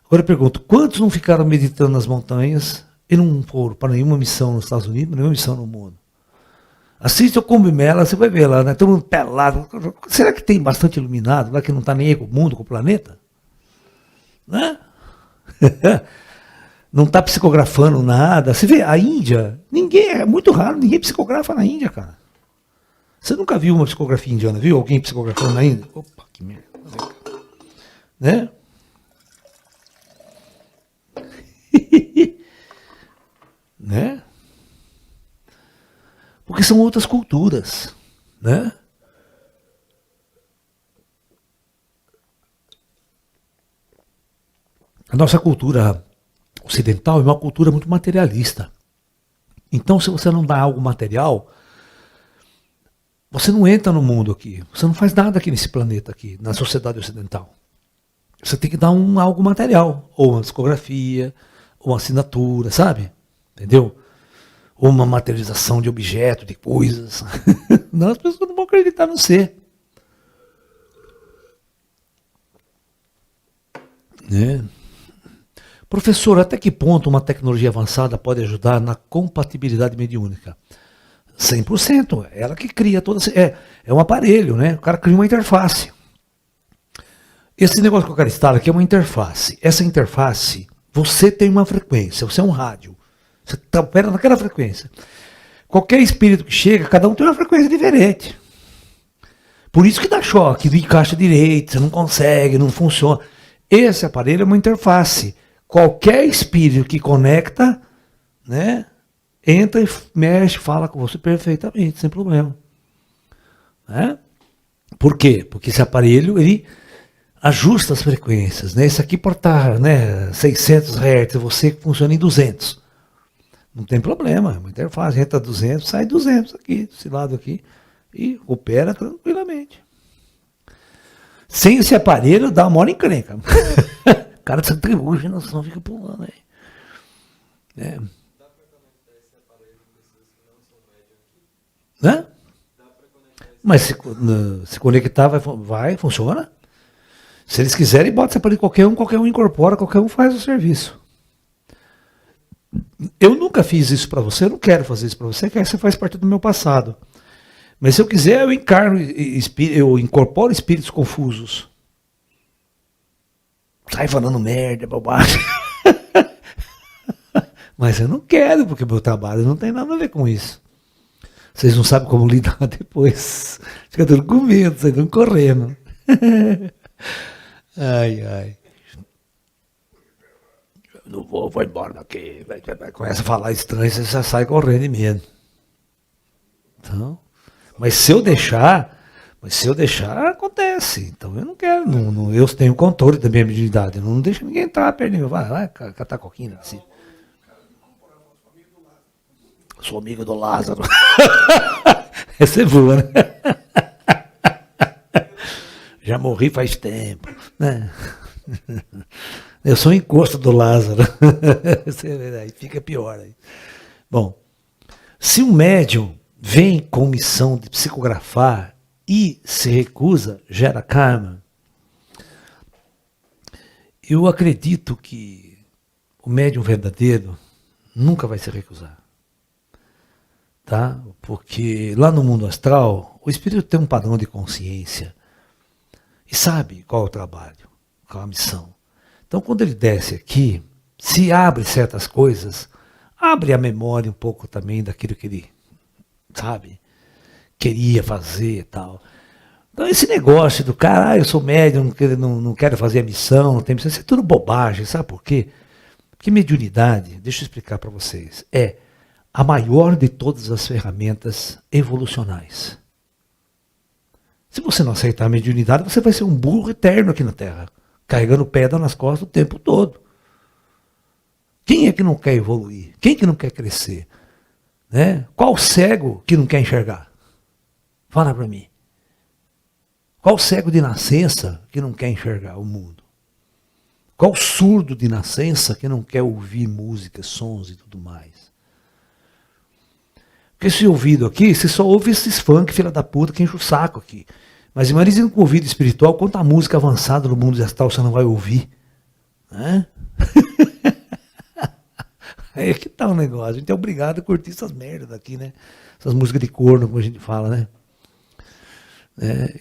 Agora eu pergunto, quantos não ficaram meditando nas montanhas e não foram para nenhuma missão nos Estados Unidos, nenhuma missão no mundo? Assiste o Cumbimela, você vai ver lá, né? Todo mundo pelado. Será que tem bastante iluminado lá que não está nem aí com o mundo, com o planeta? Né? Não está psicografando nada. Você vê, a Índia, ninguém, é muito raro, ninguém psicografa na Índia, cara. Você nunca viu uma psicografia indiana, viu? Alguém psicografando na Índia? Opa, que merda. Né? Né? Porque são outras culturas, né? A nossa cultura ocidental é uma cultura muito materialista. Então, se você não dá algo material, você não entra no mundo aqui. Você não faz nada aqui nesse planeta aqui, na sociedade ocidental. Você tem que dar algo material, ou uma discografia, ou uma assinatura, sabe? Entendeu? Ou uma materialização de objeto, de coisas. Não, as pessoas não vão acreditar no ser. Né? Professor, até que ponto uma tecnologia avançada pode ajudar na compatibilidade mediúnica? 100%. Ela que cria toda... É um aparelho, né? O cara cria uma interface. Esse negócio que o cara instala aqui é uma interface. Essa interface, você tem uma frequência, você é um rádio. Você opera naquela frequência. Qualquer espírito que chega, cada um tem uma frequência diferente. Por isso que dá choque, não encaixa direito, você não consegue, não funciona. Esse aparelho é uma interface. Qualquer espírito que conecta, né, entra e mexe, fala com você perfeitamente, sem problema. Né? Por quê? Porque esse aparelho, ele ajusta as frequências. Né? Esse aqui pode estar, né, 600 Hz, você funciona em 200. Não tem problema, é uma interface, entra 200, sai 200 aqui, desse lado aqui, e opera tranquilamente. Sem esse aparelho, dá uma hora encrenca. O cara se atribui, não fica pulando aí. É. Dá para conectar esse aparelho com pessoas que não são médium aqui? Hã? Dá para conectar esse Mas se conectar, vai, funciona. Se eles quiserem, bota esse aparelho qualquer um incorpora, qualquer um faz o serviço. Eu nunca fiz isso para você, eu não quero fazer isso para você, que você faz parte do meu passado. Mas se eu quiser, eu encarno, eu incorporo espíritos confusos. Sai falando merda, bobagem. Mas eu não quero, porque meu trabalho não tem nada a ver com isso. Vocês não sabem como lidar depois. Fica tudo com medo, vocês estão correndo. Ai, ai. Não vou embora daqui. Começa a falar estranho, você já sai correndo de medo. Então, mas se eu deixar, acontece. Então eu não quero, eu tenho controle da minha mediunidade. Eu não deixo ninguém entrar perto de mim. Vai catar coquinha. Assim. Sou amigo do Lázaro. Essa é boa, né? Já morri faz tempo. Né? Eu sou encosto do Lázaro. Aí fica pior. Aí. Bom, se um médium vem com missão de psicografar e se recusa, gera karma. Eu acredito que o médium verdadeiro nunca vai se recusar. Tá? Porque lá no mundo astral, o espírito tem um padrão de consciência e sabe qual é o trabalho, qual é a missão. Então, quando ele desce aqui, se abre certas coisas, abre a memória um pouco também daquilo que ele, sabe, queria fazer e tal. Então, esse negócio do cara, eu sou médium, não quero fazer a missão, não tem missão, isso é tudo bobagem, sabe por quê? Porque mediunidade, deixa eu explicar para vocês, é a maior de todas as ferramentas evolucionais. Se você não aceitar a mediunidade, você vai ser um burro eterno aqui na Terra, carregando pedra nas costas o tempo todo. Quem é que não quer evoluir? Quem que não quer crescer? Né? Qual cego que não quer enxergar? Fala para mim. Qual cego de nascença que não quer enxergar o mundo? Qual surdo de nascença que não quer ouvir música, sons e tudo mais? Porque esse ouvido aqui, você só ouve esses funk, filha da puta, que enche o saco aqui. Mas imagine com o ouvido espiritual, quanta música avançada no mundo astral você não vai ouvir. Né? Aí é que tá o negócio. A gente é obrigado a curtir essas merdas aqui, né? Essas músicas de corno, como a gente fala, né?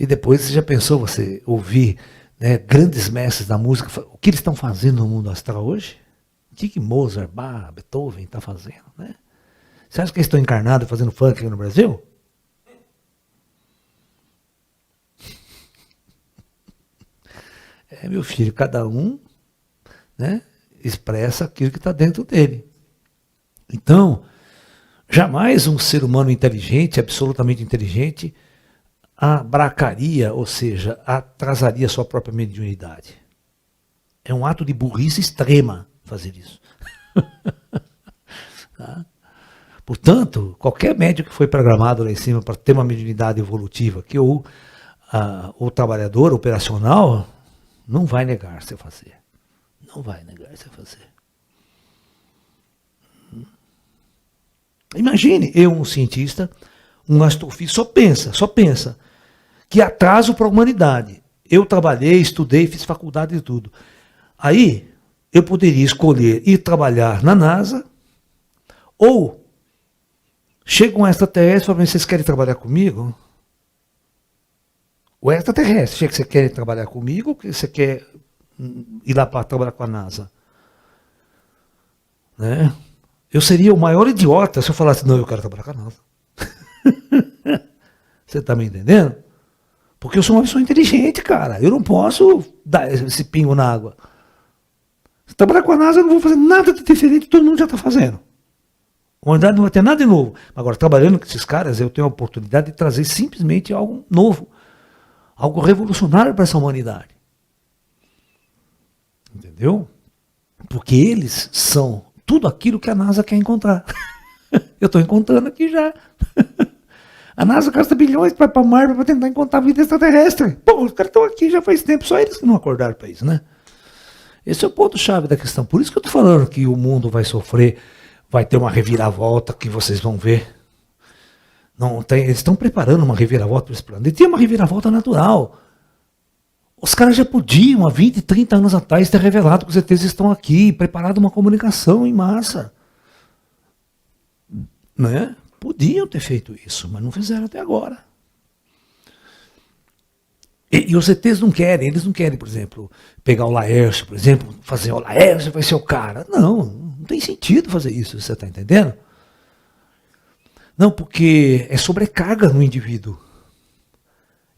E depois você já pensou você ouvir, né, grandes mestres da música, o que eles estão fazendo no mundo astral hoje? O que Mozart, Bach, Beethoven está fazendo, né? Você acha que eles estão encarnados fazendo funk aqui no Brasil? Meu filho, cada um, né, expressa aquilo que está dentro dele. Então, jamais um ser humano inteligente, absolutamente inteligente, abracaria, ou seja, atrasaria sua própria mediunidade. É um ato de burrice extrema fazer isso. Tá? Portanto, qualquer médium que foi programado lá em cima para ter uma mediunidade evolutiva, que o trabalhador operacional não vai negar-se a fazer. Não vai negar-se a fazer. Imagine, eu, um cientista, um astrofísico, só pensa, que atraso para a humanidade. Eu trabalhei, estudei, fiz faculdade e tudo. Aí, eu poderia escolher ir trabalhar na NASA, ou chega um extraterrestre e fala, vocês querem trabalhar comigo? O extraterrestre, chega, você quer trabalhar comigo ou você quer ir lá para trabalhar com a NASA? Né? Eu seria o maior idiota se eu falasse, não, eu quero trabalhar com a NASA. Você está me entendendo? Porque eu sou uma pessoa inteligente, cara. Eu não posso dar esse pingo na água. Se trabalhar com a NASA, eu não vou fazer nada de diferente, todo mundo já está fazendo. A humanidade não vai ter nada de novo. Agora, trabalhando com esses caras, eu tenho a oportunidade de trazer simplesmente algo novo. Algo revolucionário para essa humanidade. Entendeu? Porque eles são tudo aquilo que a NASA quer encontrar. Eu estou encontrando aqui já. A NASA gasta bilhões para ir para Marte para tentar encontrar vida extraterrestre. Pô, os caras estão aqui já faz tempo, só eles que não acordaram para isso, né? Esse é o ponto-chave da questão. Por isso que eu estou falando que o mundo vai sofrer, vai ter uma reviravolta que vocês vão ver. Não tem, eles estão preparando uma reviravolta para esse planeta. E tem uma reviravolta natural. Os caras já podiam, há 20, 30 anos atrás, ter revelado que os ETs estão aqui, preparado uma comunicação em massa. Né? Podiam ter feito isso, mas não fizeram até agora. E os ETs não querem, eles não querem, por exemplo, pegar o Laércio, por exemplo, fazer o Laércio vai ser o cara. Não tem sentido fazer isso, você está entendendo? Não, porque é sobrecarga no indivíduo.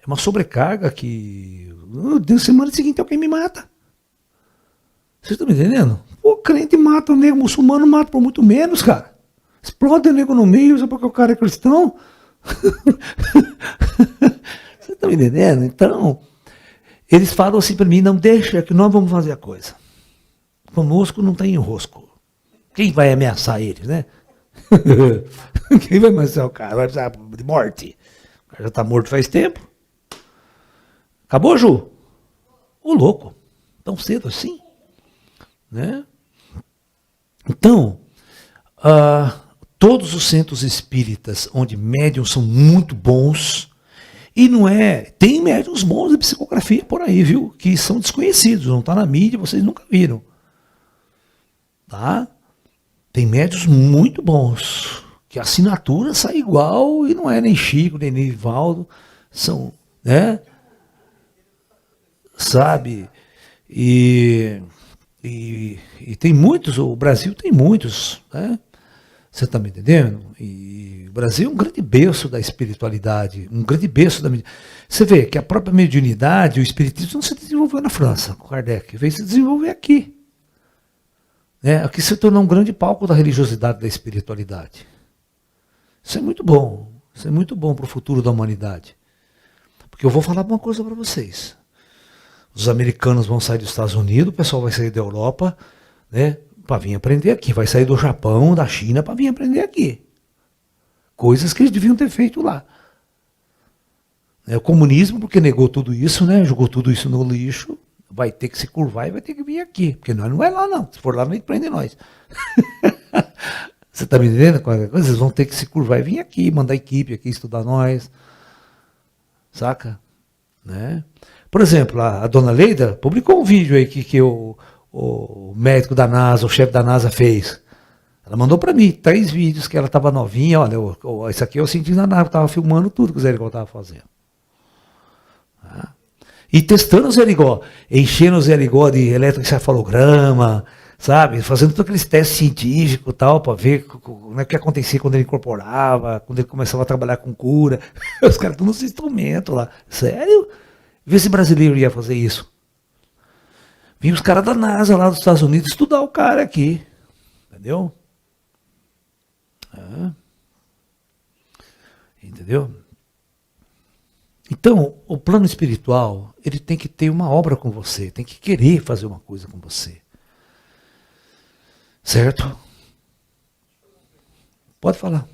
É uma sobrecarga que, na semana seguinte, alguém me mata. Vocês estão me entendendo? O crente mata o nego, o muçulmano mata por muito menos, cara. Explode o nego no meio só porque o cara é cristão. Vocês estão me entendendo? Então, eles falam assim para mim, não deixa que nós vamos fazer a coisa. Conosco não tem enrosco. Quem vai ameaçar eles, né? Quem vai ameaçar o cara? Vai precisar de morte. O cara já está morto faz tempo. Acabou, Ju? Ô, louco. Tão cedo assim? Né? Então, todos os centros espíritas onde médiums são muito bons, e não é... Tem médiums bons de psicografia por aí, viu? Que são desconhecidos, não está na mídia, vocês nunca viram. Tá? Tem médiums muito bons, que a assinatura sai igual, e não é nem Chico, nem Nivaldo, são, né? Sabe? E tem muitos, o Brasil tem muitos, né? Você está me entendendo? E o Brasil é um grande berço da espiritualidade, um grande berço da... Você vê que a própria mediunidade, o espiritismo não se desenvolveu na França, com Kardec, veio se desenvolver aqui. Né? Aqui se tornou um grande palco da religiosidade, da espiritualidade. Isso é muito bom para o futuro da humanidade. Porque eu vou falar uma coisa para vocês. Os americanos vão sair dos Estados Unidos, o pessoal vai sair da Europa, né, para vir aprender aqui. Vai sair do Japão, da China, para vir aprender aqui. Coisas que eles deviam ter feito lá. O comunismo, porque negou tudo isso, né? Jogou tudo isso no lixo, vai ter que se curvar e vai ter que vir aqui. Porque nós não vai lá, não. Se for lá, não prende nós. Você está me entendendo? Qualquer coisa, vocês vão ter que se curvar e vir aqui, mandar equipe aqui estudar nós. Saca? Né? Por exemplo, a dona Leida publicou um vídeo aí que o médico da NASA, o chefe da NASA fez. Ela mandou para mim 3 vídeos que ela estava novinha. Olha, isso aqui eu senti na nave, estava filmando tudo que o Zé Arigó estava fazendo. Tá? E testando o Zé Arigó, enchendo o Zé Arigó de eletroencefalograma, sabe? Fazendo todos aqueles testes científicos tal, para ver o que acontecia quando ele incorporava, quando ele começava a trabalhar com cura. Os caras estão nos instrumentos lá. Sério? Vê se brasileiro ia fazer isso. Vinha os caras da NASA lá dos Estados Unidos estudar o cara aqui. Entendeu? Entendeu? Então, o plano espiritual, ele tem que ter uma obra com você, tem que querer fazer uma coisa com você. Certo? Pode falar.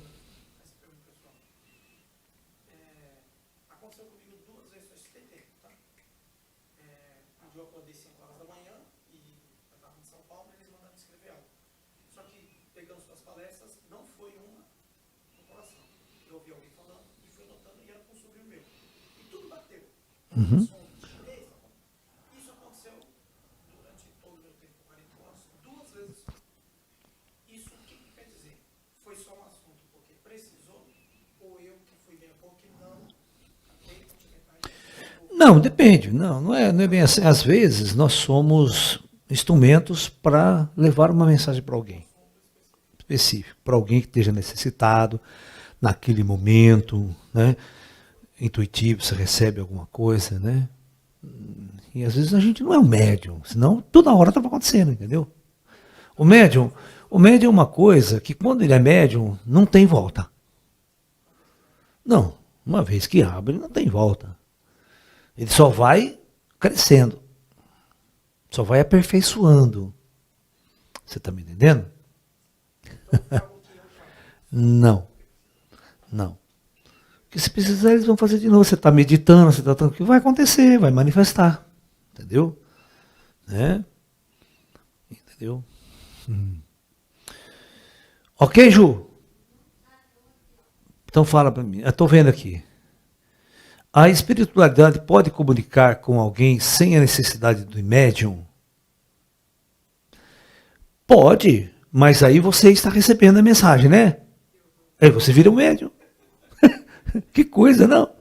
Aconteceu comigo 2 vezes, eu citei tempo, tá? Um dia eu acordei 5 horas da manhã e eu estava em São Paulo e eles mandaram escrever algo. Só que, pegando suas palestras, não foi uma no coração. Eu ouvi alguém falando e fui anotando e era com um sobrinho meu. E tudo bateu. Uhum. Isso aconteceu durante todo o meu tempo, 40 anos, 2 vezes. Isso o que quer dizer? Foi só um assunto porque precisou, ou eu que fui bem a pouco que não dei continuidade? Não, depende. Não é bem assim. Às vezes nós somos instrumentos para levar uma mensagem para alguém específico, para alguém que esteja necessitado naquele momento, né? Intuitivo, você recebe alguma coisa, né? E às vezes a gente não é um médium, senão toda hora estava acontecendo, entendeu? O médium é uma coisa que quando ele é médium, não tem volta. Não, uma vez que abre, não tem volta. Ele só vai crescendo, só vai aperfeiçoando. Você está me entendendo? Não, não. Porque se precisar, eles vão fazer de novo. Você está meditando, você está o que vai acontecer, vai manifestar. Entendeu? Né? Entendeu? Ok, Ju? Então fala para mim. Eu estou vendo aqui. A espiritualidade pode comunicar com alguém sem a necessidade do médium? Pode, mas aí você está recebendo a mensagem, né? Aí você vira um médium. Que coisa, não?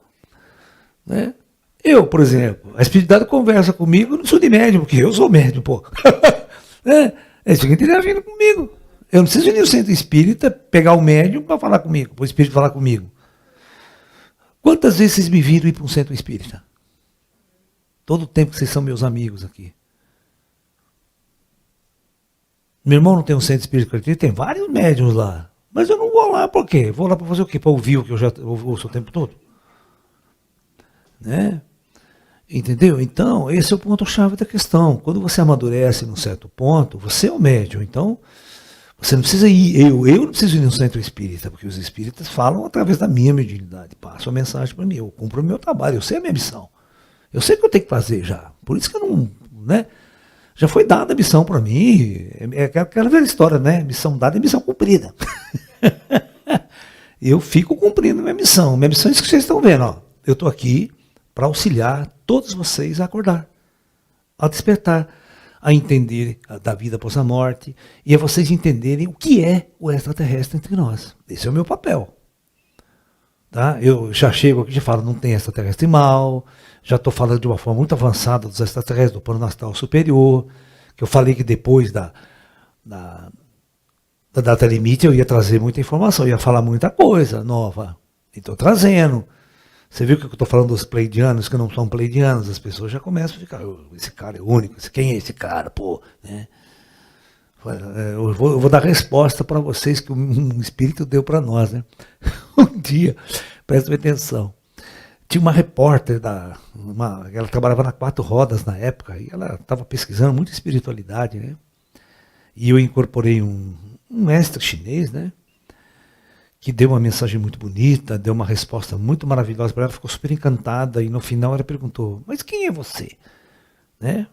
Né? Eu, por exemplo, a espiritualidade conversa comigo, eu não sou de médium, porque eu sou médium, pô. Eles ficam interagindo comigo. Eu não preciso ir no centro espírita pegar o médium para falar comigo, para o espírito falar comigo. Quantas vezes vocês me viram ir para um centro espírita? Todo o tempo que vocês são meus amigos aqui. Meu irmão não tem um centro espírita, tem vários médiums lá. Mas eu não vou lá por quê? Vou lá para fazer o quê? Para ouvir o que eu já ouço o tempo todo? Né? Entendeu? Então, esse é o ponto-chave da questão. Quando você amadurece num certo ponto, você é o médium. Então, você não precisa ir, eu não preciso ir no centro espírita, porque os espíritas falam através da minha mediunidade, passam a mensagem para mim, eu cumpro o meu trabalho, eu sei a minha missão. Eu sei o que eu tenho que fazer já. Por isso que eu não, né? Já foi dada a missão para mim, é aquela velha história, né? Missão dada é missão cumprida. Eu fico cumprindo minha missão. Minha missão é isso que vocês estão vendo, ó. Eu estou aqui para auxiliar todos vocês a acordar, a despertar, a entender da vida após a morte e a vocês entenderem o que é o extraterrestre entre nós. Esse é o meu papel. Tá? Eu já chego aqui e falo, não tem extraterrestre mal, já estou falando de uma forma muito avançada dos extraterrestres, do plano astral superior, que eu falei que depois da data limite eu ia trazer muita informação, eu ia falar muita coisa nova. E estou trazendo. Você viu que eu estou falando dos pleidianos, que não são pleidianos, as pessoas já começam a ficar, esse cara é único, quem é esse cara, pô? Né? Eu vou dar resposta para vocês que um espírito deu para nós. Né? Um dia, prestem atenção, tinha uma repórter, ela trabalhava na Quatro Rodas na época, e ela estava pesquisando muita espiritualidade, né? E eu incorporei um mestre chinês, né? que deu uma mensagem muito bonita, deu uma resposta muito maravilhosa para ela, ficou super encantada, e no final ela perguntou, mas quem é você? Né?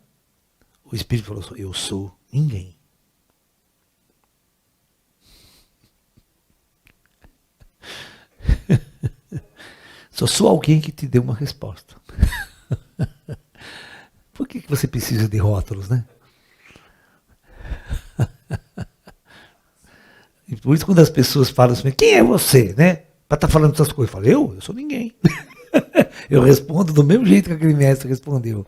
O Espírito falou, eu sou ninguém. Só sou alguém que te deu uma resposta. Por que você precisa de rótulos, né? E por isso quando as pessoas falam assim, quem é você, né? Para estar falando essas coisas, eu falo, eu sou ninguém. Eu respondo do mesmo jeito que aquele mestre respondeu.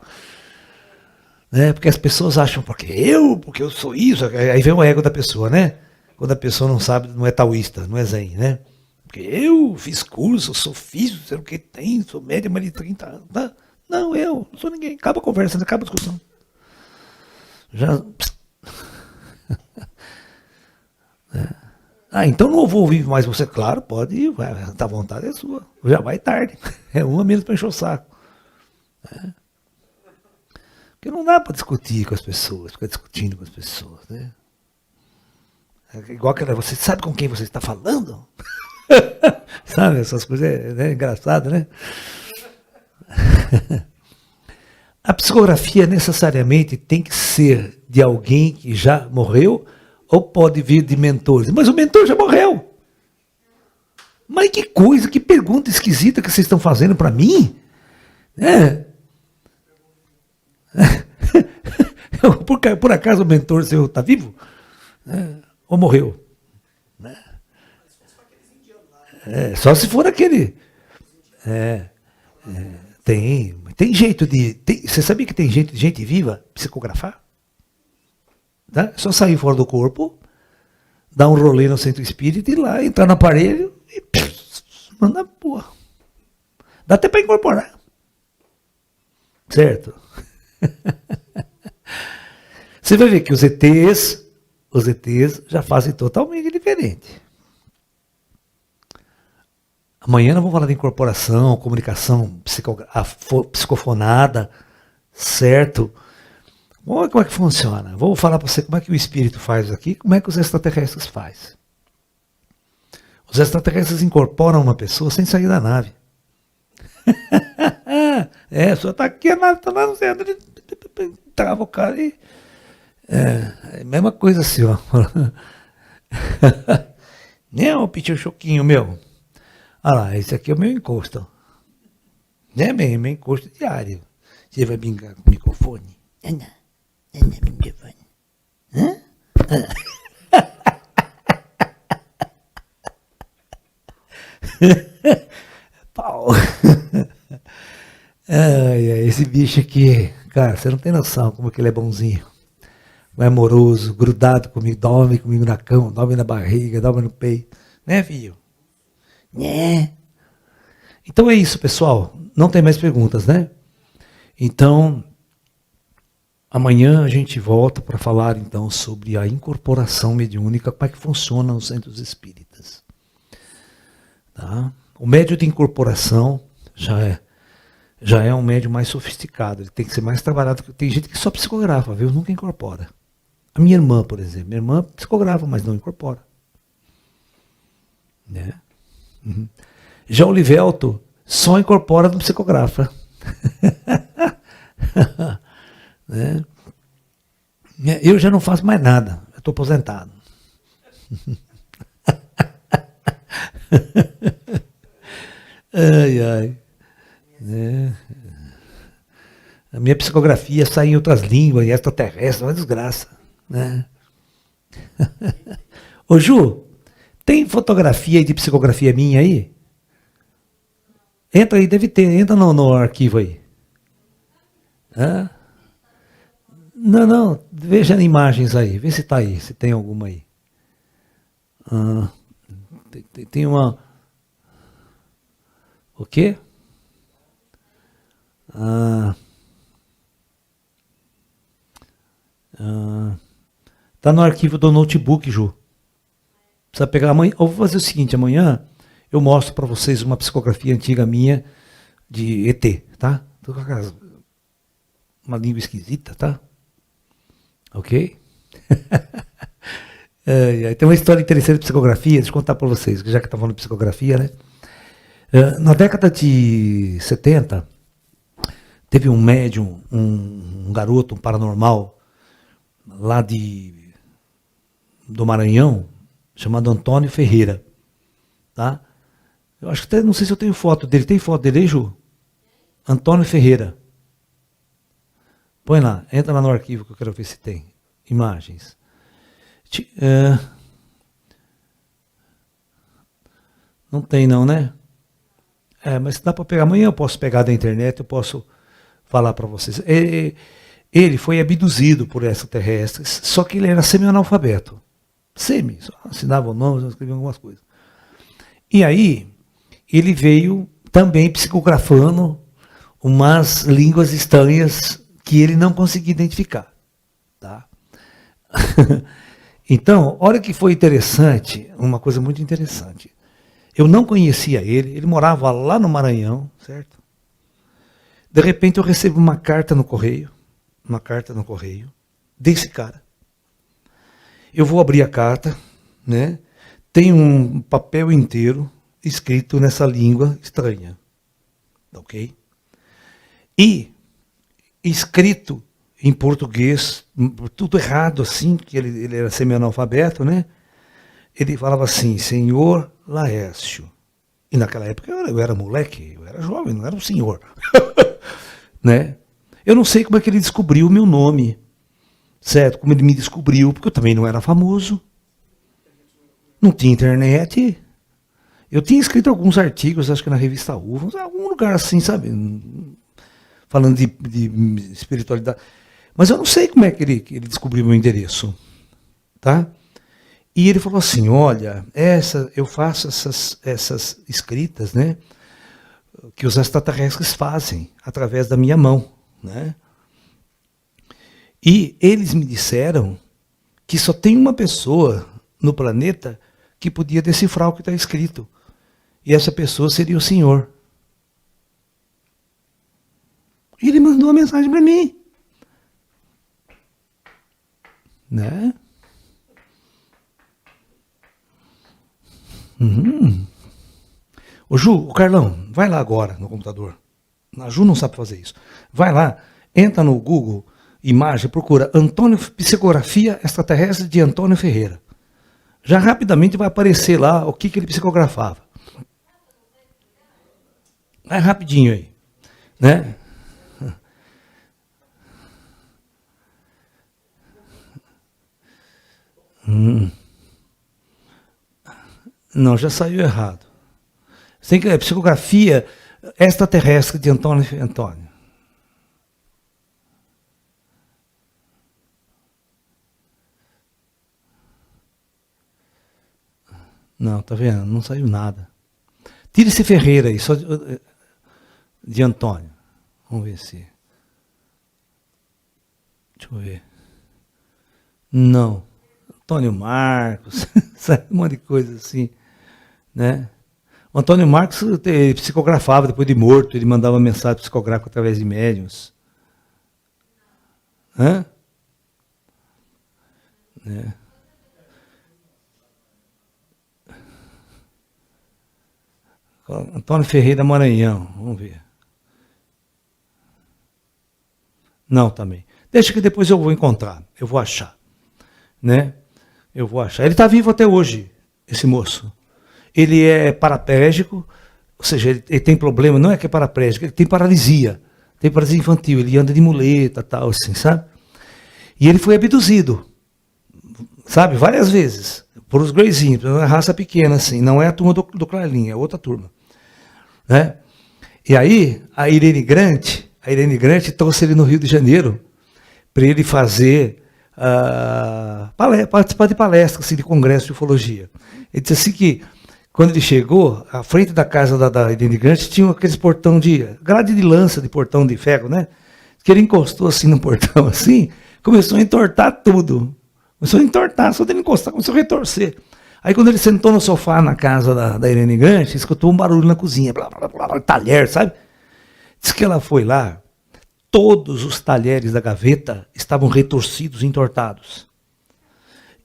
Né? Porque as pessoas acham, porque eu sou isso, aí vem o ego da pessoa, né? Quando a pessoa não sabe, não é taoísta, não é zen, né? Porque eu fiz curso, sou físico, sei o que tem, sou média, mais de 30 anos. Tá? Não, eu não sou ninguém. Acaba a conversa, acaba a discussão. Já... então não vou ouvir mais você. Claro, pode ir, tá à vontade, é sua. Já vai tarde. É uma menos para encher o saco. Porque não dá para discutir com as pessoas, ficar discutindo com as pessoas, né? É igual aquela, você sabe com quem você está falando? Sabe, essas coisas é engraçado, né? A psicografia necessariamente tem que ser de alguém que já morreu ou pode vir de mentores? Mas o mentor já morreu. Mas que coisa, que pergunta esquisita que vocês estão fazendo para mim? É. Por acaso o mentor seu está vivo? Ou morreu? Só se for aquele. Tem jeito de. Você sabia que tem jeito de gente viva psicografar? Tá? É só sair fora do corpo, dar um rolê no centro espírita, ir lá, entrar no aparelho e manda porra. Dá até para incorporar. Certo? Você vai ver que os ETs já fazem totalmente diferente. Amanhã nós vamos falar de incorporação, comunicação psicofonada, certo? Como é que funciona? Vou falar para você como é que o espírito faz aqui, como é que os extraterrestres fazem. Os extraterrestres incorporam uma pessoa sem sair da nave. A pessoa está aqui, a nave está lá no centro, ele trava o cara e... É a mesma coisa assim, ó. Não, pichu choquinho meu. Olha lá, esse aqui é o meu encosto. Né, meu encosto diário. Você vai brincar com o microfone? Não, microfone. Hã? Pau. Esse bicho aqui, cara, você não tem noção como que ele é bonzinho. É amoroso, grudado comigo, dorme comigo na cama, dorme na barriga, dorme no peito. Né, filho? Né? Então é isso, pessoal. Não tem mais perguntas, né? Então, amanhã a gente volta para falar então sobre a incorporação mediúnica, como é que funciona nos centros espíritas. Tá? O médio de incorporação já é um médio mais sofisticado, ele tem que ser mais trabalhado. Tem gente que só psicografa, viu? Nunca incorpora. A minha irmã, por exemplo, minha irmã psicografa, mas não incorpora. Né? Uhum. Já o Livelto só incorpora no psicografa. Né? Eu já não faço mais nada, eu estou aposentado. Ai. Né? A minha psicografia sai em outras línguas, em extraterrestre, é uma desgraça. Né? Ô Ju, tem fotografia de psicografia minha aí? Entra aí, deve ter, entra no arquivo aí. Hã? Não, veja imagens aí, vê se está aí, se tem alguma aí. Tem uma... O quê? Tá no arquivo do notebook, Ju. Precisa pegar amanhã. Eu vou fazer o seguinte, amanhã eu mostro para vocês uma psicografia antiga minha de ET, tá? Tô com uma língua esquisita, tá? Ok? Tem uma história interessante de psicografia, deixa eu contar para vocês, já que está falando de psicografia, né? Na década de 70, teve um médium, um garoto, um paranormal, lá do Maranhão, chamado Antônio Ferreira. Tá? Eu acho que até, não sei se eu tenho foto dele. Tem foto dele aí, Ju? Antônio Ferreira. Põe lá, entra lá no arquivo que eu quero ver se tem. Imagens. Não tem não, né? Mas dá para pegar. Amanhã eu posso pegar da internet, eu posso falar para vocês. Ele foi abduzido por extraterrestres, só que ele era semi-analfabeto. Só assinava o nome, escrevia algumas coisas. E aí, ele veio também psicografando umas línguas estranhas que ele não conseguia identificar. Tá? Então, olha que foi interessante, uma coisa muito interessante. Eu não conhecia ele morava lá no Maranhão, certo? De repente eu recebo uma carta no correio, desse cara. Eu vou abrir a carta, né? Tem um papel inteiro escrito nessa língua estranha, ok? E escrito em português, tudo errado assim, que ele era semi-analfabeto, né? Ele falava assim, Senhor Laércio. E naquela época eu era moleque, eu era jovem, não era um senhor. Né? Eu não sei como é que ele descobriu o meu nome, certo? Como ele me descobriu, porque eu também não era famoso. Não tinha internet. Eu tinha escrito alguns artigos, acho que na revista UFO, algum lugar assim, sabe? Falando de espiritualidade. Mas eu não sei como é que ele descobriu meu endereço. Tá? E ele falou assim, olha, eu faço essas escritas, né? Que os extraterrestres fazem através da minha mão. Né? E eles me disseram que só tem uma pessoa no planeta que podia decifrar o que está escrito. E essa pessoa seria o senhor. E ele mandou uma mensagem para mim. Né? Ô Ju, o Carlão, vai lá agora no computador. A Ju não sabe fazer isso. Vai lá, entra no Google, imagem, procura psicografia extraterrestre de Antônio Ferreira. Já rapidamente vai aparecer lá o que ele psicografava. Vai rapidinho aí. Né? Não, já saiu errado. Tem que psicografia extraterrestre de Antônio. Não, tá vendo? Não saiu nada. Tira esse Ferreira aí, só de Antônio. Vamos ver se. Deixa eu ver. Não. Antônio Marcos, sabe, um monte de coisa assim, né? O Antônio Marcos psicografava depois de morto, ele mandava mensagem psicográfica através de médiuns. Hã? Né? Antônio Ferreira Maranhão, vamos ver. Não, também. Deixa que depois eu vou encontrar, eu vou achar, né? Eu vou achar. Ele está vivo até hoje, esse moço. Ele é paraplégico, ou seja, ele tem problema, não é que é paraplégico, ele tem paralisia infantil, ele anda de muleta, tal, assim, sabe? E ele foi abduzido, sabe, várias vezes, por os Greyzinhos, uma raça pequena, assim, não é a turma do Clarim, é outra turma. Né? E aí, a Irene Grant trouxe ele no Rio de Janeiro, para ele fazer... participar de palestras, assim, de congresso de ufologia. Ele disse assim que, quando ele chegou, à frente da casa da Irene Grant, tinha aqueles portão grade de lança de portão de ferro, né? Que ele encostou assim no portão, assim, começou a entortar tudo. Começou a entortar, só dele encostar, começou a retorcer. Aí quando ele sentou no sofá na casa da Irene Grant, escutou um barulho na cozinha, blá, blá, blá, blá, talher, sabe? Diz que ela foi lá, todos os talheres da gaveta estavam retorcidos, entortados.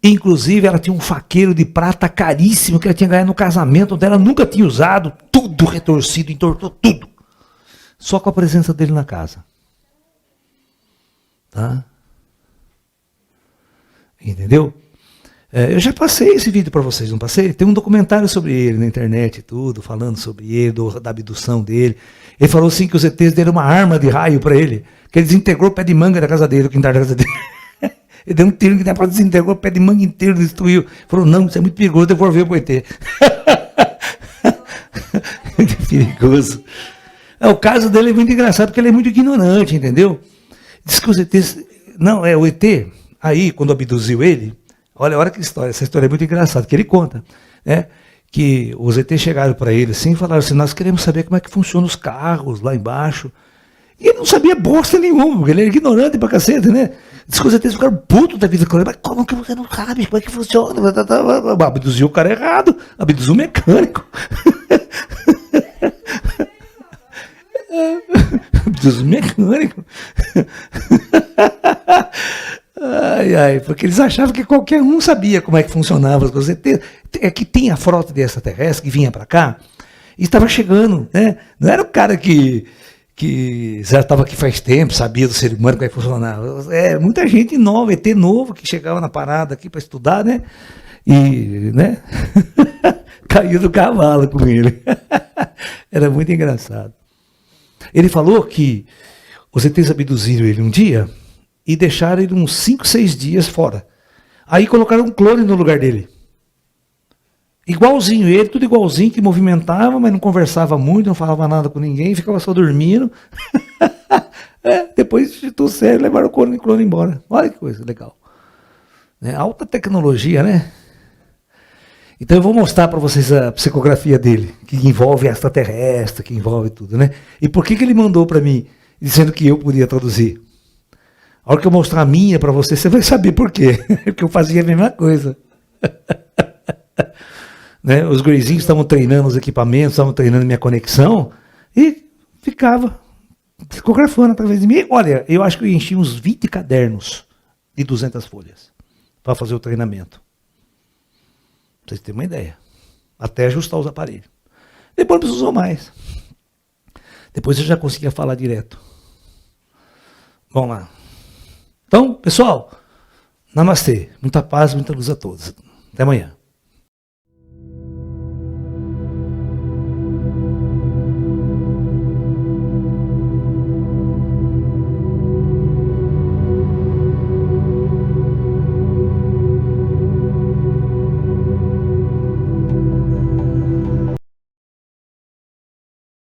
Inclusive, ela tinha um faqueiro de prata caríssimo que ela tinha ganhado no casamento dela, nunca tinha usado, tudo retorcido, entortou tudo. Só com a presença dele na casa. Tá? Entendeu? Eu já passei esse vídeo para vocês, não passei? Tem um documentário sobre ele na internet e tudo, falando sobre ele, da abdução dele. Ele falou assim que os ETs deram uma arma de raio para ele, que ele desintegrou o pé de manga da casa dele, o quintal da casa dele. Ele deu um tiro que desintegrou o pé de manga inteiro, destruiu. Falou, não, isso é muito perigoso, devolveu para o ET. Muito perigoso. O caso dele é muito engraçado, porque ele é muito ignorante, entendeu? Diz que os ETs... Não, o ET, aí, quando abduziu ele, olha que história, essa história é muito engraçada, que ele conta, né? Que os ETs chegaram para ele assim e falaram assim, nós queremos saber como é que funcionam os carros lá embaixo. E ele não sabia bosta nenhuma, porque ele era ignorante pra cacete, né? Diz que os ETs ficaram putos da vida com ele, mas como que você não sabe, como é que funciona? Abduziu o cara errado, abduziu o mecânico. Abduziu o mecânico. Ai, porque eles achavam que qualquer um sabia como é que funcionava as coisas. É que tinha a frota de extraterrestre que vinha para cá e estava chegando, né? Não era o cara que já estava aqui faz tempo, sabia do ser humano como é que funcionava. Muita gente nova, ET novo, que chegava na parada aqui para estudar, né? E, né? Caiu do cavalo com ele. Era muito engraçado. Ele falou que os ETs abduziram ele um dia e deixaram ele uns 5, 6 dias fora. Aí colocaram um clone no lugar dele. Igualzinho ele, tudo igualzinho, que movimentava, mas não conversava muito, não falava nada com ninguém, ficava só dormindo. Depois de tudo sério, levaram o clone embora. Olha que coisa legal. Alta tecnologia, né? Então eu vou mostrar para vocês a psicografia dele, que envolve extraterrestre, que envolve tudo, né? E por que ele mandou para mim, dizendo que eu podia traduzir? A hora que eu mostrar a minha para você, você vai saber por quê. Porque eu fazia a mesma coisa. Né? Os gurizinhos estavam treinando os equipamentos, estavam treinando minha conexão, e ficava psicografando através de mim. Olha, eu acho que eu enchi uns 20 cadernos de 200 folhas para fazer o treinamento. Pra vocês terem uma ideia. Até ajustar os aparelhos. Depois não precisou mais. Depois eu já conseguia falar direto. Vamos lá. Então, pessoal, namastê. Muita paz, muita luz a todos. Até amanhã.